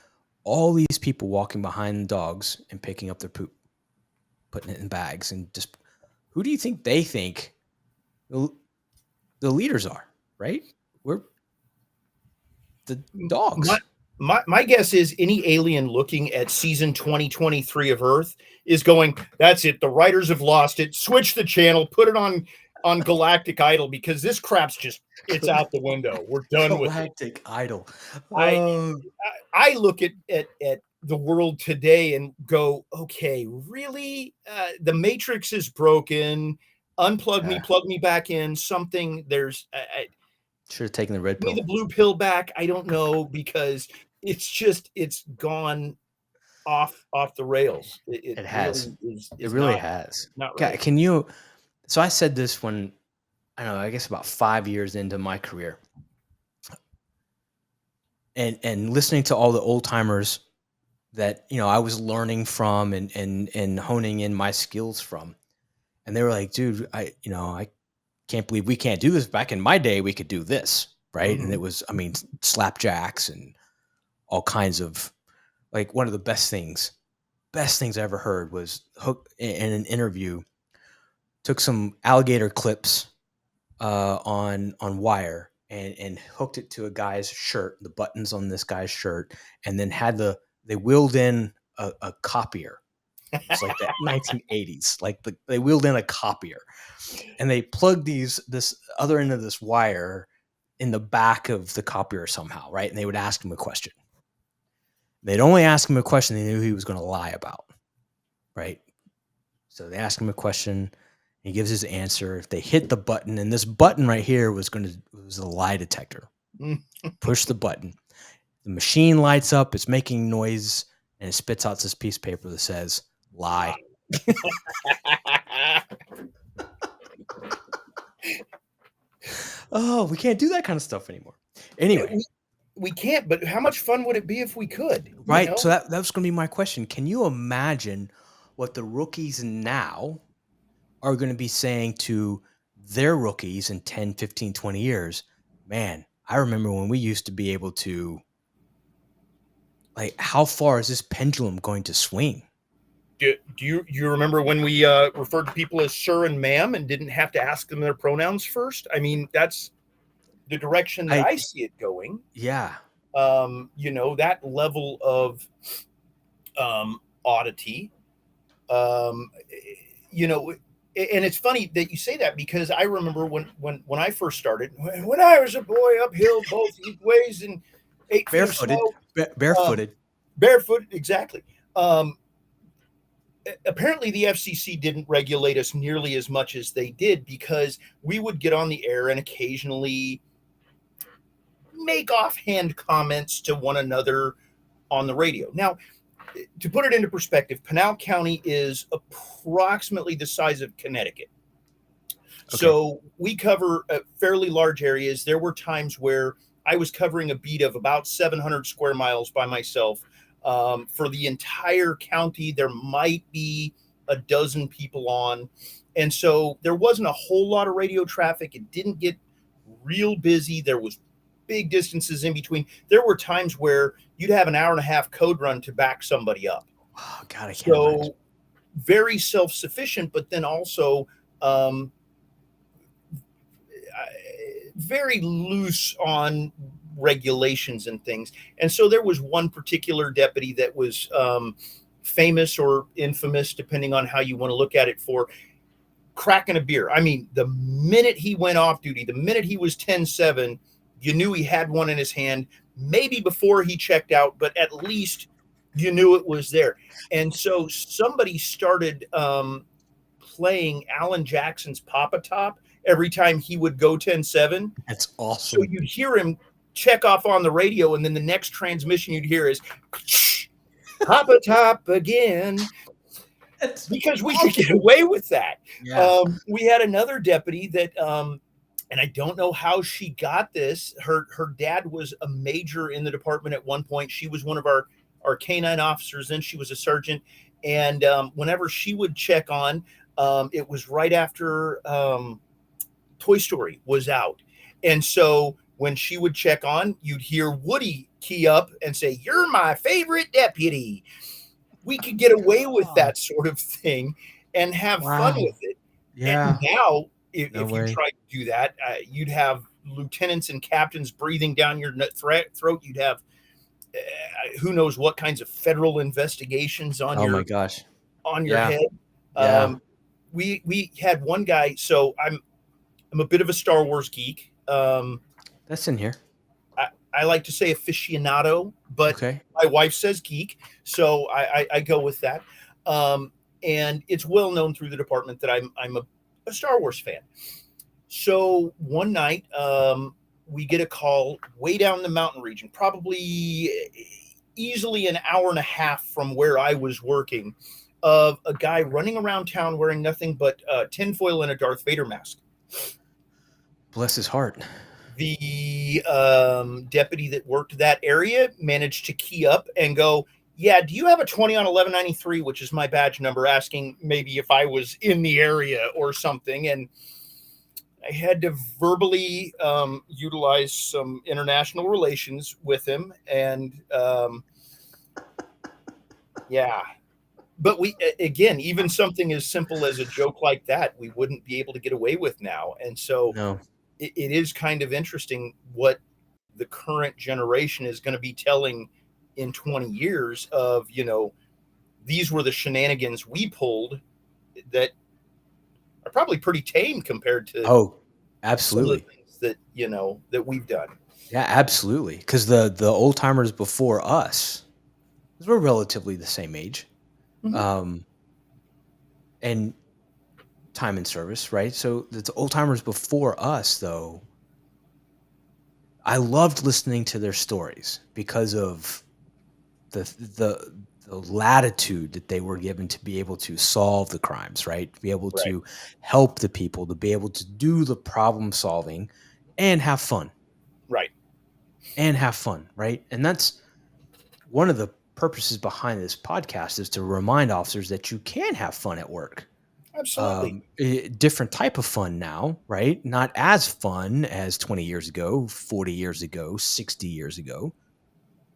all these people walking behind dogs and picking up their poop, putting it in bags, and just who do you think they think the leaders are, right? We're the dogs. My guess is any alien looking at season 2023 of Earth is going, that's it. The writers have lost it. Switch the channel, put it on Galactic Idol, because this crap's it's out the window. We're done with it. Galactic Idol. I look at the world today and go, okay, really? The Matrix is broken. Unplug me, plug me back in. Something should have taken the red pill. The blue pill back. I don't know, because it's gone off the rails. It has. It really has. Not right. Can you? So I said this when, I don't know, I guess about 5 years into my career, and listening to all the old timers that I was learning from and honing in my skills from, and they were like, dude, I can't believe we can't do this. Back in my day, we could do this, right? Mm-hmm. And it was, slapjacks and all kinds of, like, one of the best things I ever heard was Hook in an interview took some alligator clips on wire and hooked it to a guy's shirt, the buttons on this guy's shirt, and then they wheeled in a copier. It's like the 1980s. Like they wheeled in a copier, and they plugged this other end of this wire in the back of the copier somehow, right? And they would ask him a question. They'd only ask him a question they knew he was going to lie about, right? So they ask him a question. He gives his answer. If they hit the button, and this button right here was a lie detector. Push the button. The machine lights up. It's making noise, and it spits out this piece of paper that says lie. Oh, we can't do that kind of stuff anymore. Anyway, we can't. But how much fun would it be if we could? Right. So that was going to be my question. Can you imagine what the rookies now are going to be saying to their rookies in 10, 15, 20 years? Man, I remember when we used to be able to, like, how far is this pendulum going to swing? Do you remember when we referred to people as sir and ma'am and didn't have to ask them their pronouns first? I mean, that's the direction that I see it going. Yeah. That level of oddity. And it's funny that you say that, because I remember when I first started, when I was a boy, uphill both ways and 8 barefooted, barefoot, exactly. Apparently the FCC didn't regulate us nearly as much as they did, because we would get on the air and occasionally make offhand comments to one another on the radio. Now, to put it into perspective, Pinal County is approximately the size of Connecticut. Okay. So we cover fairly large areas. There were times where I was covering a beat of about 700 square miles by myself. For the entire county, there might be a dozen people on. And so there wasn't a whole lot of radio traffic. It didn't get real busy. There was big distances in between. There were times where you'd have an hour and a half code run to back somebody up. Oh, God, I can't So imagine. very self-sufficient, but then also very loose on regulations and things. And so there was one particular deputy that was famous or infamous, depending on how you want to look at it, for cracking a beer. I mean, the minute he went off duty, the minute he was 10-7, you knew he had one in his hand, maybe before he checked out, but at least you knew it was there. And so somebody started playing Alan Jackson's Papa Top every time he would go 10-7. That's So awesome. you'd hear him check off on the radio, and then the next transmission you'd hear is Papa Top again. That's Because we could get away with that. yeah. We had another deputy that, and I don't know how she got this. Her dad was a major in the department at one point. She was one of our canine officers. Then she was a sergeant. And whenever she would check on, it was right after Toy Story was out. And so when she would check on, you'd hear Woody key up and say, "You're my favorite deputy." We could get away with that sort of thing and have fun with it. Yeah. And now, if No you way. tried to do that, you'd have lieutenants and captains breathing down your throat. You'd have who knows what kinds of federal investigations on Oh my your gosh. head. Yeah. We had one guy. So I'm a bit of a Star Wars geek. That's in here. I like to say aficionado, but Okay. my wife says geek, so I go with that. And it's well known through the department that I'm a Star Wars fan. So one night, we get a call way down the mountain region, probably easily an hour and a half from where I was working, of a guy running around town wearing nothing but tinfoil and a Darth Vader mask. Bless his heart. The deputy that worked that area managed to key up and go, "Yeah, do you have a 20 on 1193, which is my badge number," asking maybe if I was in the area or something. And I had to verbally utilize some international relations with him. And yeah. But we, again, even something as simple as a joke like that, we wouldn't be able to get away with now. And so No. it is kind of interesting what the current generation is going to be telling in 20 years of, these were the shenanigans we pulled that are probably pretty tame compared to Oh, some of absolutely. the things that, that we've done. Yeah, absolutely. Because the old timers before us, 'cause we're relatively the same age, Mhm. and time in service, right? So the old timers before us, though, I loved listening to their stories because of the latitude that they were given to be able to solve the crimes, right? To be able Right. to help the people, to be able to do the problem solving and have fun. Right. And have fun, right? And that's one of the purposes behind this podcast, is to remind officers that you can have fun at work. Absolutely. Different type of fun now, right? Not as fun as 20 years ago, 40 years ago, 60 years ago,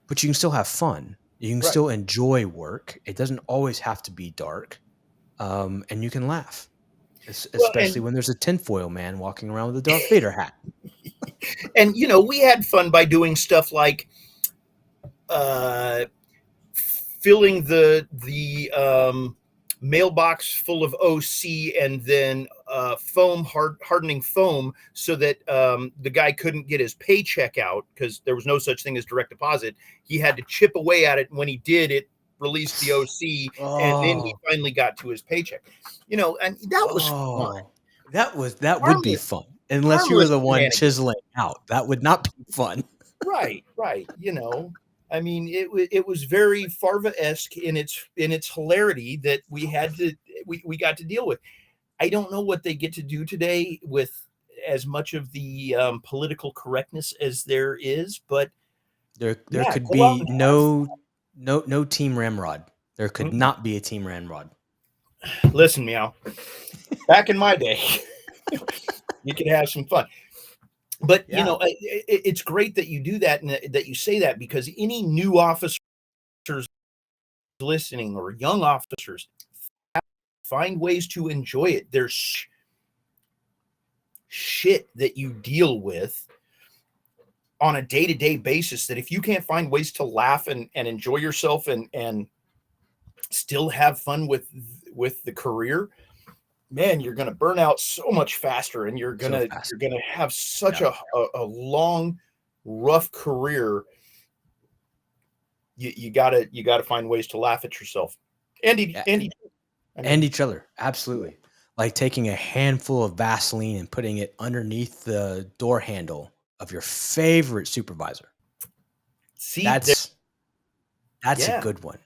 but you can still have fun. You can Right. still enjoy work. It doesn't always have to be dark. And you can laugh, especially when there's a tinfoil man walking around with a Darth Vader hat. And, we had fun by doing stuff like filling the mailbox full of OC and then hardening foam so that the guy couldn't get his paycheck out, because there was no such thing as direct deposit. He had to chip away at it. And when he did, it released the OC, and then he finally got to his paycheck. And that was fun. That would be Harmless- fun, unless you were harmless the one shenanigans. chiseling out. That would not be fun. Right. I mean, it was very Farva-esque in its hilarity that we got to deal with. I don't know what they get to do today with as much of the political correctness as there is, but There yeah, could go out be and no Team Ramrod. There could have. not be a Team Ramrod. Listen, Meow. Back in my day, you could have some fun. But Yeah. it's great that you do that and that you say that, because any new officers listening or young officers, find ways to enjoy it. There's shit that you deal with on a day-to-day basis that if you can't find ways to laugh and enjoy yourself and still have fun with the career, man, you're going to burn out so much faster, and you're going to have such a long, rough career. You gotta find ways to laugh at yourself and each other. Absolutely. Like taking a handful of Vaseline and putting it underneath the door handle of your favorite supervisor. See, that's yeah. a good one.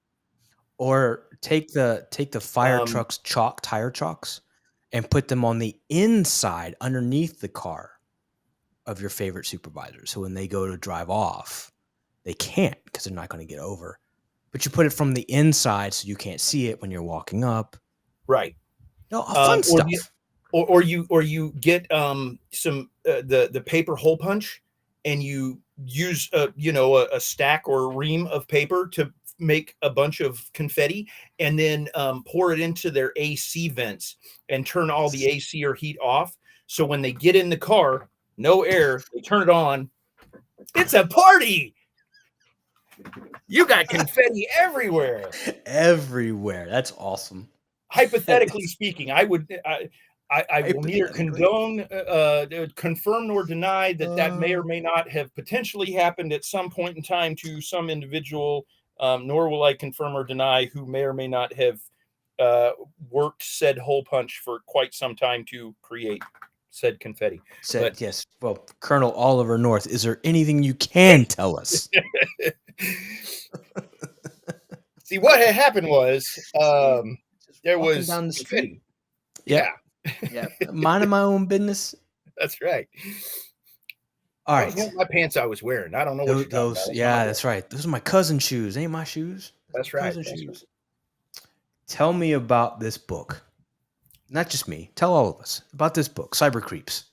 Or take the fire truck's tire chalks and put them on the inside underneath the car of your favorite supervisor. So when they go to drive off, they can't, because they're not going to get over. But you put it from the inside so you can't see it when you're walking up. Right. No, fun stuff. Or you get some the paper hole punch, and you use a stack or a ream of paper to make a bunch of confetti, and then pour it into their AC vents and turn all the AC or heat off. So when they get in the car, no air, they turn it on. It's a party. You got confetti everywhere. Everywhere. That's awesome. Hypothetically speaking, I will neither condone, confirm, nor deny that may or may not have potentially happened at some point in time to some individual, nor will I confirm or deny who may or may not have worked said hole punch for quite some time to create said confetti. Yes. Well, Colonel Oliver North, is there anything you can tell us? See, what had happened was there was down the street. Yeah. Minding my own business. That's right. All right. My pants I was wearing. I don't know what you're talking about. Yeah, that's right. Those are my cousin's shoes. Ain't my shoes. That's right. Shoes. Tell me about this book. Not just me. Tell all of us about this book, Cyber Creeps.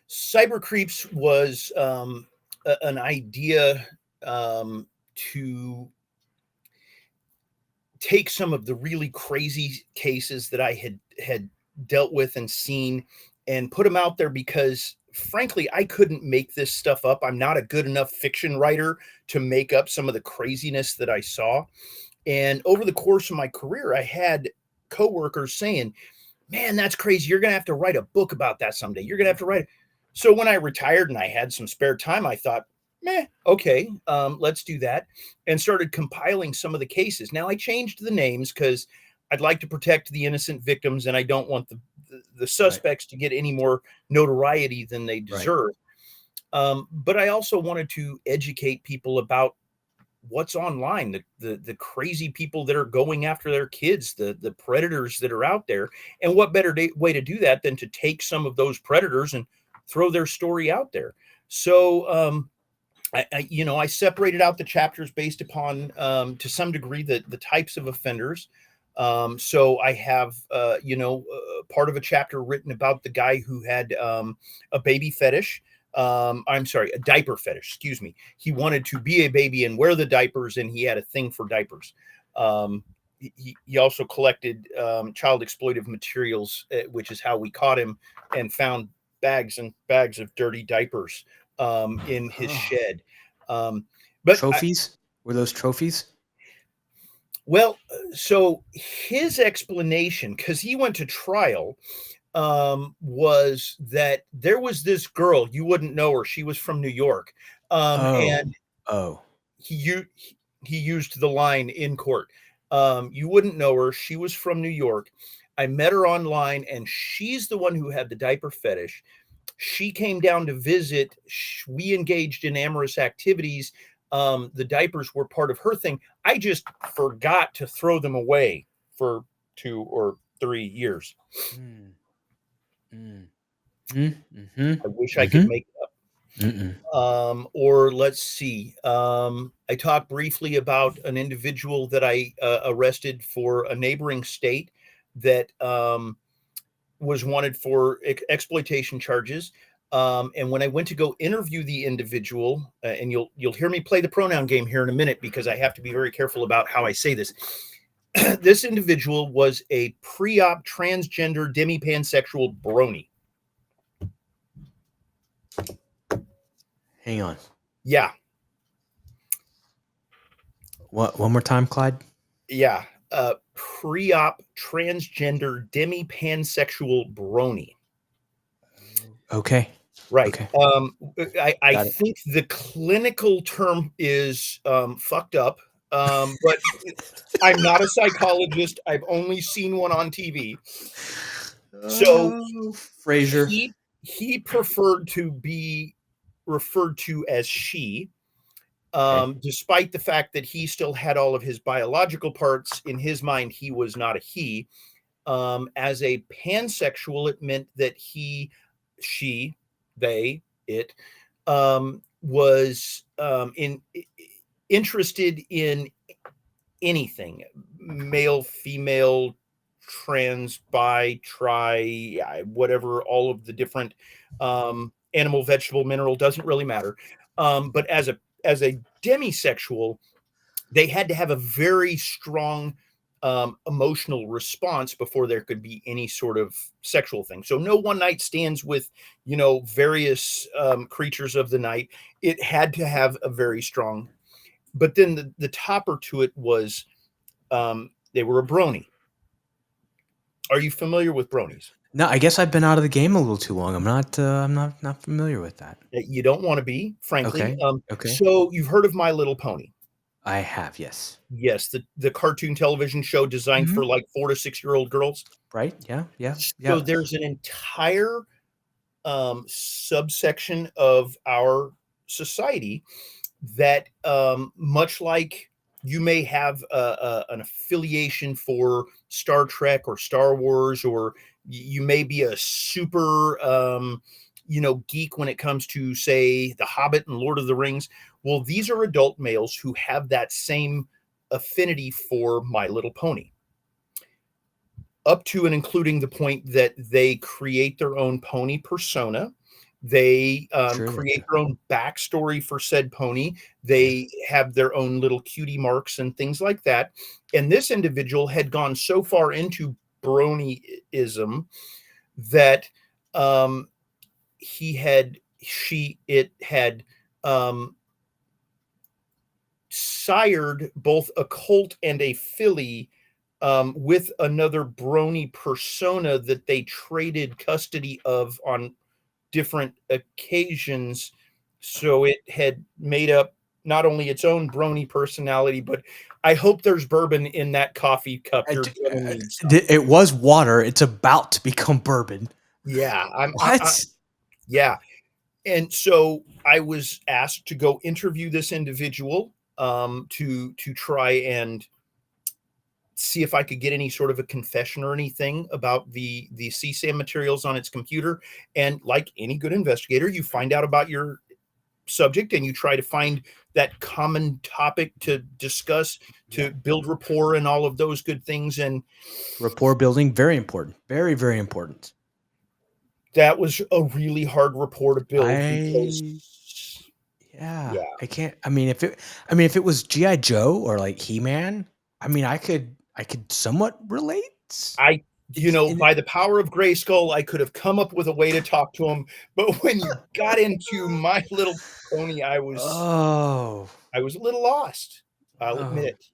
Cyber Creeps was an idea to take some of the really crazy cases that I had dealt with and seen and put them out there, because frankly, I couldn't make this stuff up. I'm not a good enough fiction writer to make up some of the craziness that I saw. And over the course of my career, I had coworkers saying, man, that's crazy. You're going to have to write a book about that someday. You're going to have to write it. So when I retired and I had some spare time, I thought, okay, let's do that, and started compiling some of the cases. Now I changed the names because I'd like to protect the innocent victims, and I don't want the suspects to get any more notoriety than they deserve. But I also wanted to educate people about what's online, the crazy people that are going after their kids, the predators that are out there, and what better way to do that than to take some of those predators and throw their story out there. So I separated out the chapters based upon to some degree the types of offenders. So I have part of a chapter written about the guy who had a baby fetish. I'm sorry, a diaper fetish, excuse me. He wanted to be a baby and wear the diapers, and he had a thing for diapers. He also collected child exploitive materials, which is how we caught him, and found bags and bags of dirty diapers in his shed. But trophies? Were those trophies? Well, so his explanation, because he went to trial, was that there was this girl, you wouldn't know her, she was from New York, and he used the line in court, you wouldn't know her, she was from New York, I met her online, and she's the one who had the diaper fetish. She came down to visit, we engaged in amorous activities, The diapers were part of her thing. I just forgot to throw them away for 2 or 3 years. Mm. Mm. Mm-hmm. I wish I could make it up. Mm-mm. Or let's see. I talked briefly about an individual that I arrested for a neighboring state that was wanted for exploitation charges. And when I went to go interview the individual, and you'll hear me play the pronoun game here in a minute because I have to be very careful about how I say this. This individual was a pre-op transgender demi-pansexual brony. Hang on. Yeah. What? One more time, Clyde? Yeah. Pre-op transgender demi-pansexual brony. Okay. Right. Okay. I think the clinical term is fucked up, but I'm not a psychologist. I've only seen one on TV. So Fraser. He preferred to be referred to as she, despite the fact that he still had all of his biological parts. In his mind, he was not a he. As a pansexual, it meant that he, she, they, it was interested in anything, male, female, trans, bi, tri, whatever, all of the different animal, vegetable, mineral, doesn't really matter. But as a demisexual, they had to have a very strong emotional response before there could be any sort of sexual thing. So no one night stands with, various creatures of the night. It had to have a very strong. But then the topper to it was they were a brony. Are you familiar with bronies? No, I guess I've been out of the game a little too long. I'm not familiar with that. You don't want to be, frankly. Okay. So you've heard of My Little Pony? I have, yes. Yes, the cartoon television show designed for like 4 to 6-year-old girls. Right? Yeah. So there's an entire subsection of our society that, much like you may have an affiliation for Star Trek or Star Wars, or you may be a super, geek when it comes to, say, The Hobbit and Lord of the Rings. Well, these are adult males who have that same affinity for My Little Pony, up to and including the point that they create their own pony persona. They create their own backstory for said pony. They have their own little cutie marks and things like that. And this individual had gone so far into bronyism that it had sired both a colt and a filly with another brony persona that they traded custody of on different occasions. So it had made up not only its own brony personality, but I hope there's bourbon in that coffee cup. It was water. It's about to become bourbon. Yeah. Yeah. And so I was asked to go interview this individual to try and see if I could get any sort of a confession or anything about the CSAM materials on its computer. And like any good investigator, you find out about your subject and you try to find that common topic to discuss, to build rapport and all of those good things. And rapport building, very important. Very, very important. That was a really hard rapport to build. I can't. I mean, if it was G.I. Joe or like He-Man, I mean, I could somewhat relate. By the power of Grayskull, I could have come up with a way to talk to him. But when you got into My Little Pony, I was a little lost. I'll admit it.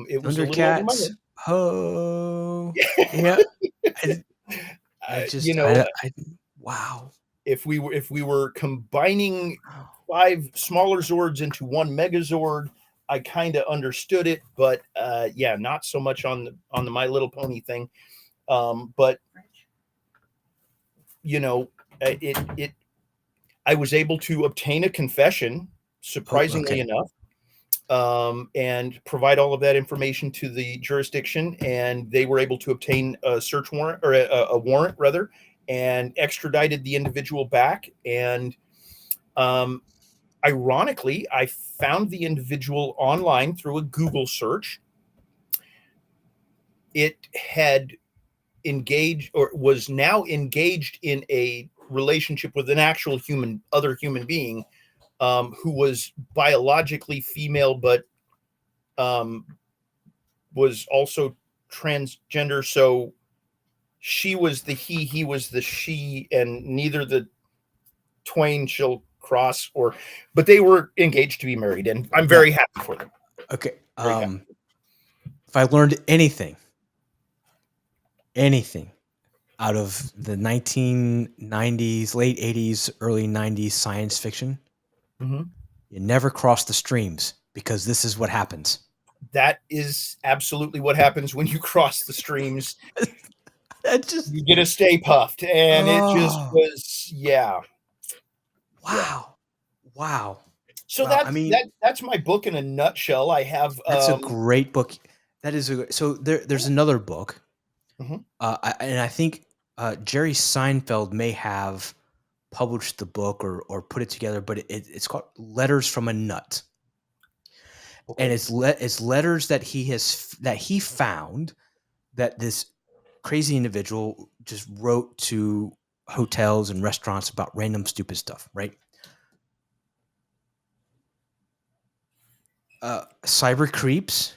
It was a little over my head. Oh, yeah. Wow. If we were combining 5 smaller Zords into one Megazord, I kind of understood it, but not so much on the My Little Pony thing. But I was able to obtain a confession, surprisingly enough. and provide all of that information to the jurisdiction, and they were able to obtain a search warrant, or a warrant rather, and extradited the individual back. And ironically, I found the individual online through a Google search. It had engaged, or was now engaged in a relationship with an actual other human being, who was biologically female, but was also transgender. So she was the he was the she, and neither the twain shall cross, but they were engaged to be married, and I'm very happy for them. Okay. If I learned anything out of the 1990s, late 80s, early 90s science fiction, Mm-hmm. you never cross the streams, because this is what happens. That is absolutely what happens when you cross the streams. You get a Stay Puffed, and it just was, Wow. So wow. that's my book in a nutshell. I have That's a great book. That is so. There's another book, Mhm. And I think Jerry Seinfeld may have published the book or put it together, but it's called Letters from a Nut. Okay. And it's letters that he found that this crazy individual just wrote to hotels and restaurants about random stupid stuff, right? Cyber creeps.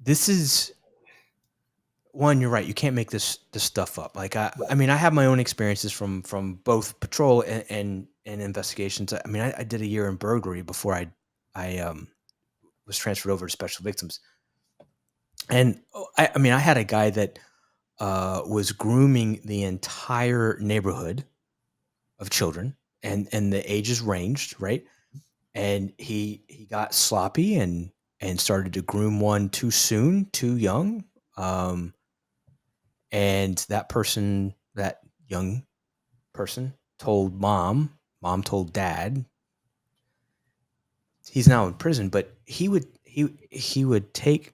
This is one. You're right. You can't make this stuff up. Like I mean, I have my own experiences from both patrol and investigations. I mean, I did a year in burglary before I was transferred over to special victims. And I mean, I had a guy that was grooming the entire neighborhood of children, and the ages ranged, right? And he got sloppy and started to groom one too soon, too young. And that young person told mom told dad. He's now in prison, but he would take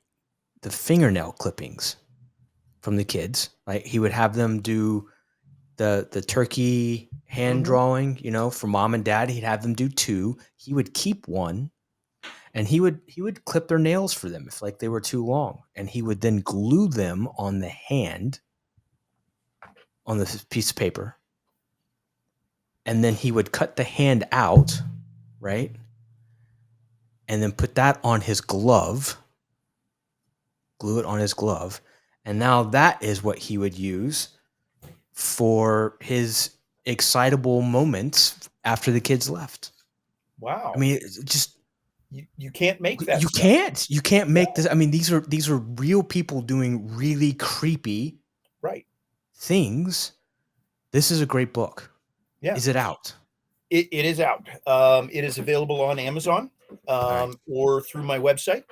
the fingernail clippings from the kids. Like he would have them do the turkey hand drawing, for mom and dad. He'd have them do 2. He would keep 1, and he would clip their nails for them if like they were too long, and he would then glue them on the hand, on this piece of paper, and then he would cut the hand out, right, and then put that on his glove, glue it on his glove, and now that is what he would use for his excitable moments after the kids left. Wow. I mean, it's just you can't make that. You can't make this. I mean, these are real people doing really creepy things. This is a great book. Yeah. Is it out? It is out. It is available on Amazon, or through my website.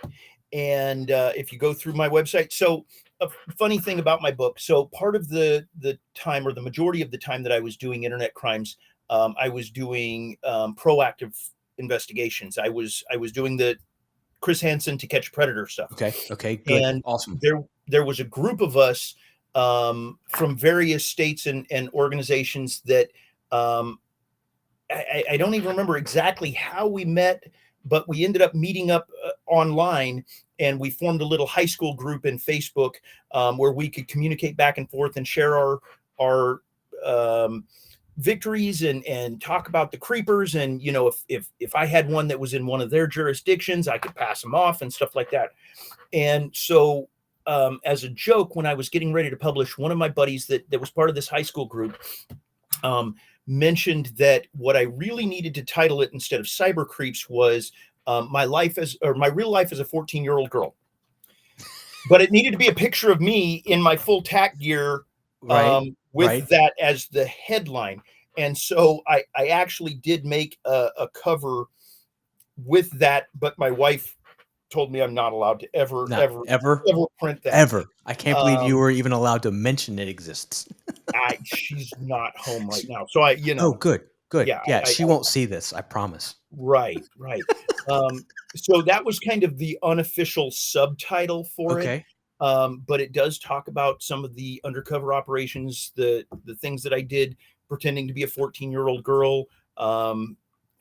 And if you go through my website, so a funny thing about my book. So part of the time, or the majority of the time that I was doing internet crimes, I was doing proactive investigations. I was doing the Chris Hansen To Catch a Predator stuff. Okay, good, and awesome. There was a group of us from various states and organizations that I don't even remember exactly how we met, but we ended up meeting up online, and we formed a little high school group in Facebook where we could communicate back and forth and share our victories and talk about the creepers. And, if I had one that was in one of their jurisdictions, I could pass them off and stuff like that. And so as a joke, when I was getting ready to publish, one of my buddies that was part of this high school group mentioned that what I really needed to title it instead of Cyber Creeps was my real life as a 14-year-old girl. But it needed to be a picture of me in my full tack gear with that as the headline. And so I actually did make a cover with that, but my wife told me I'm not allowed to ever print that. Ever. I can't believe you were even allowed to mention it exists. She's not home right now. So Oh, good. Good. Yeah, Yeah, she won't see this, I promise. right. So that was kind of the unofficial subtitle for it. Okay. But it does talk about some of the undercover operations, the things that I did pretending to be a 14-year-old girl,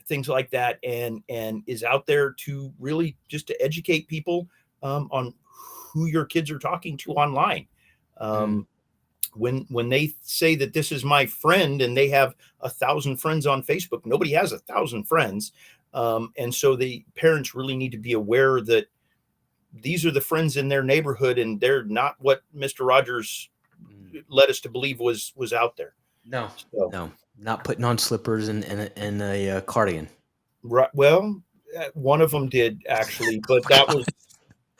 things like that, and is out there to really just to educate people on who your kids are talking to online. When they say that this is my friend and they have 1,000 friends on Facebook, nobody has 1,000 friends. And so the parents really need to be aware that these are the friends in their neighborhood and they're not what Mr. Rogers led us to believe was out there. No. So, No. Not putting on slippers and a cardigan. right. Well, one of them did actually, but that was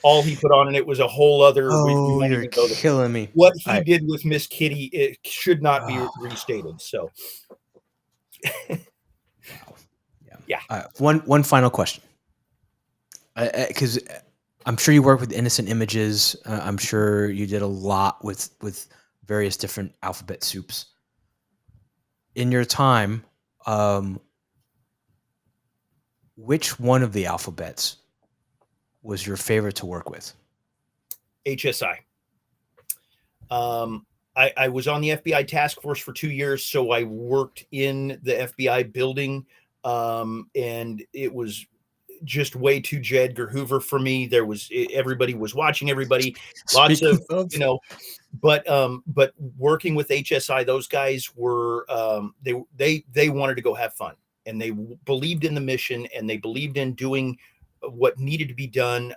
all he put on, and it was a whole other. We Oh, won't you're even go there. killing me. What he All right. did with Miss Kitty, it should not be restated. So, Wow. Yeah. One final question, because I'm sure you work with innocent images. I'm sure you did a lot with various different alphabet soups. In your time, which one of the alphabets was your favorite to work with? HSI. I was on the FBI task force for 2 years, so I worked in the FBI building, and it was just way too J. Edgar Hoover for me. Everybody was watching everybody, lots of, but working with HSI, those guys were, they wanted to go have fun, and they believed in the mission, and they believed in doing what needed to be done.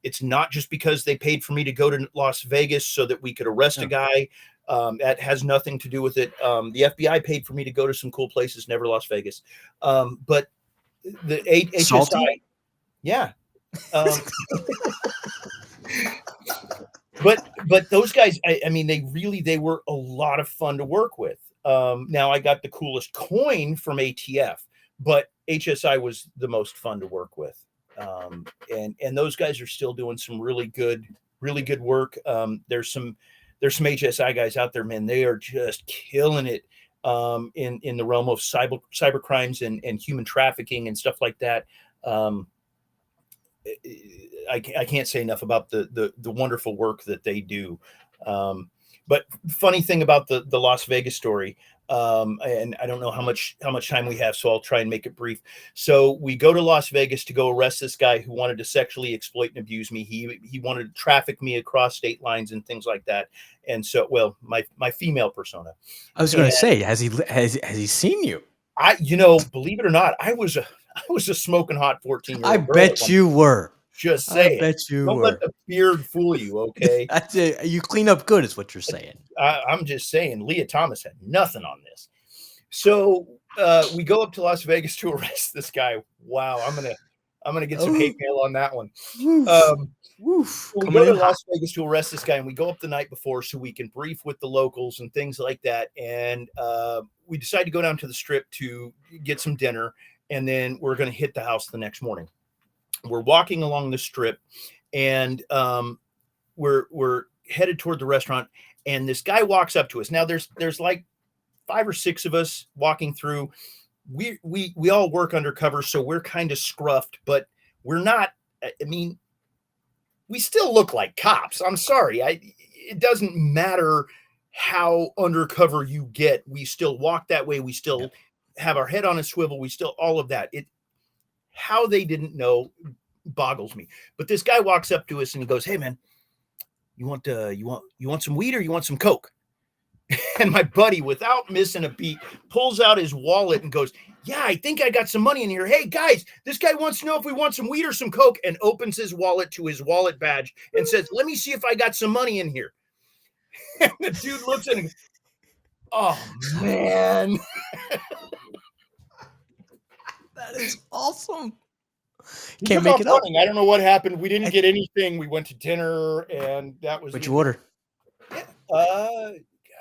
It's not just because they paid for me to go to Las Vegas so that we could arrest a guy. That has nothing to do with it. The FBI paid for me to go to some cool places, never Las Vegas. But the HSI, Salty? yeah. But those guys, I mean, they were a lot of fun to work with. Now I got the coolest coin from ATF, but HSI was the most fun to work with. And those guys are still doing some really good work. There's some HSI guys out there, man. They are just killing it in the realm of cyber crimes and human trafficking and stuff like that. I can't say enough about the wonderful work that they do. But funny thing about the Las Vegas story, and I don't know how much time we have, so I'll try and make it brief. So we go to Las Vegas to go arrest this guy who wanted to sexually exploit and abuse me. He wanted to traffic me across state lines and things like that. And so, well, my female persona. I was going to say, has he seen you? Believe it or not, I was a smoking hot 14-year-old girl. I bet you were. Just saying. I bet you Don't were. let the beard fool you, okay? That's it. You clean up good, is what you're saying. I'm just saying, Leah Thomas had nothing on this. So we go up to Las Vegas to arrest this guy. Wow, I'm gonna get some hate mail on that one. We go to Las Vegas to arrest this guy, and we go up the night before so we can brief with the locals and things like that. And we decide to go down to the Strip to get some dinner, and then we're going to hit the house the next morning. We're walking along the Strip, and we're headed toward the restaurant, and this guy walks up to us. Now there's like 5 or 6 of us walking through. We all work undercover, so we're kind of scruffed, but we're not. I mean, we still look like cops. I'm sorry. It doesn't matter how undercover you get. We still walk that way. We still have our head on a swivel. We still all of that. How they didn't know boggles me. But this guy walks up to us and he goes, "Hey man, you want some weed or you want some coke?" And my buddy, without missing a beat, pulls out his wallet and goes, "Yeah, I think I got some money in here. Hey guys, this guy wants to know if we want some weed or some coke," and opens his wallet to his wallet badge and says, "Let me see if I got some money in here." And the dude looks at him, "Oh man." That is awesome. Can't make it up. I don't know what happened. We didn't get anything. We went to dinner, and that was. What'd you order?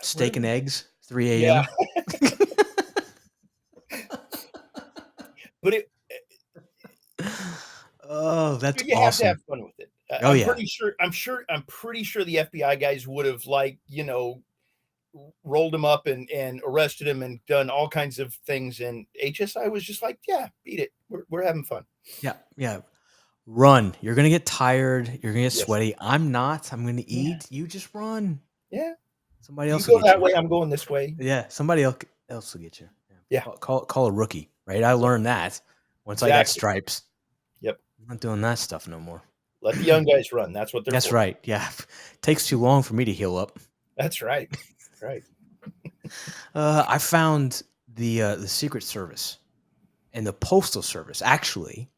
Steak and eggs, 3 a.m. Yeah. But that's you awesome. have to have fun with it. I'm pretty sure the FBI guys would have rolled him up and arrested him and done all kinds of things. And HSI was just like, yeah, beat it. We're having fun. Yeah. Run. You're going to get tired. You're going to get Yes. sweaty. I'm not. I'm going to eat. You just run. Yeah. Somebody else You will go get that you. way, I'm going this way. Yeah. Somebody else will get you. Yeah. Call a rookie, right? I learned that once I got stripes. Yep. I'm not doing that stuff no more. Let the young guys run. That's what they're That's for. right. Yeah. Takes too long for me to heal up. That's right. Right. I found the Secret Service and the Postal Service. Actually,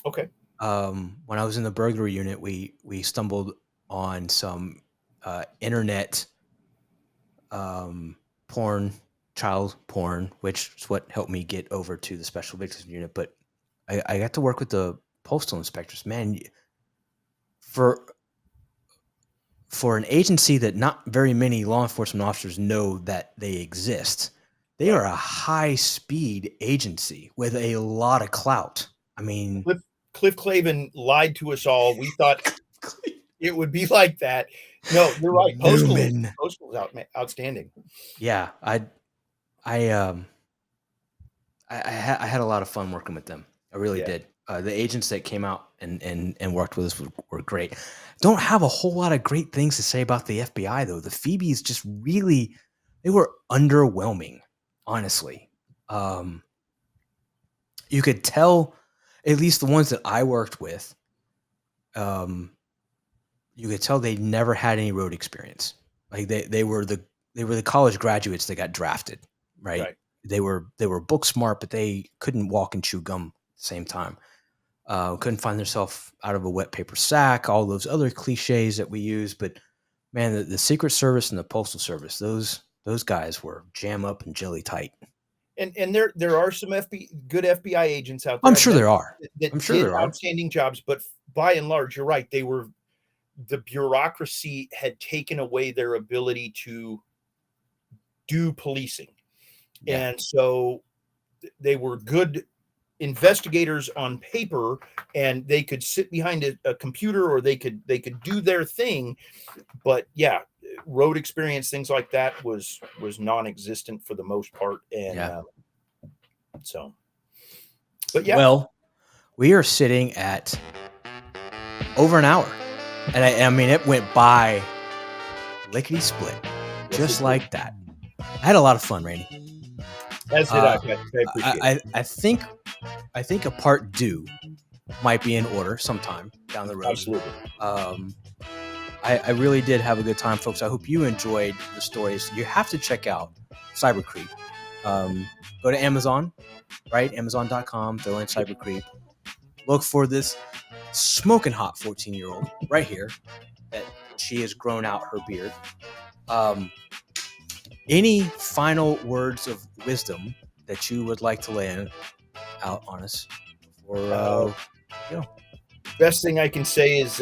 Okay. when I was in the burglary unit, we stumbled on some internet porn, child porn, which is what helped me get over to the Special Victims Unit. But I got to work with the postal inspectors. Man, for an agency that not very many law enforcement officers know that they exist, they are a high-speed agency with a lot of clout. I mean, Cliff Clavin lied to us all. We thought it would be like that. No, you're right. Postal is outstanding. Yeah, I had a lot of fun working with them. I really did. The agents that came out and worked with us were great. Don't have a whole lot of great things to say about the FBI, though. The Phoebes just really, they were underwhelming, honestly. You could tell, at least the ones that I worked with, you could tell they never had any road experience. Like they were the college graduates that got drafted, right? They were book smart, but they couldn't walk and chew gum at the same time. Couldn't find themselves out of a wet paper sack, all those other cliches that we use. But man, the Secret Service and the Postal Service, those guys were jam up and jelly tight. And there are some good FBI agents out there. I'm sure there are. I'm sure there are outstanding jobs, but by and large, you're right. The bureaucracy had taken away their ability to do policing. Yeah. And so they were good investigators on paper, and they could sit behind a computer, or they could do their thing. But yeah, road experience, things like that was non-existent for the most part. And so, but yeah. Well, we are sitting at over an hour, and I mean, it went by lickety split, just like that. I had a lot of fun, Randy. As did I appreciate it. I think a part 2 might be in order sometime down the road. Absolutely. I really did have a good time, folks. I hope you enjoyed the stories. You have to check out Cyber Creep. Go to Amazon, right? Amazon.com, throw in Cyber Creep. Look for this smoking hot 14-year-old right here that she has grown out her beard. Any final words of wisdom that you would like to lay out on us? Or best thing I can say is,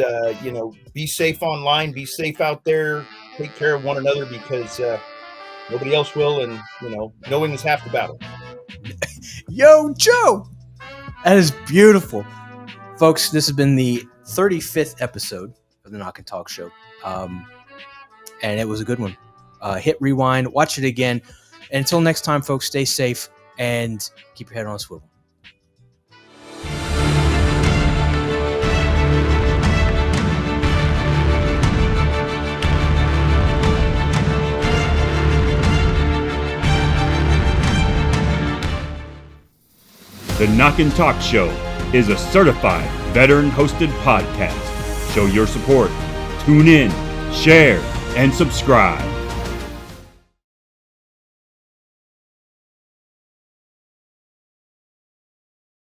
be safe online, be safe out there, take care of one another, because nobody else will, and knowing is half the battle. Yo, Joe, that is beautiful, folks. This has been the 35th episode of the Knock&Talk show, and it was a good one. Hit rewind, watch it again. And until next time, folks, stay safe and keep your head on a swivel. The Knock&Talk Show is a certified veteran-hosted podcast. Show your support. Tune in, share, and subscribe.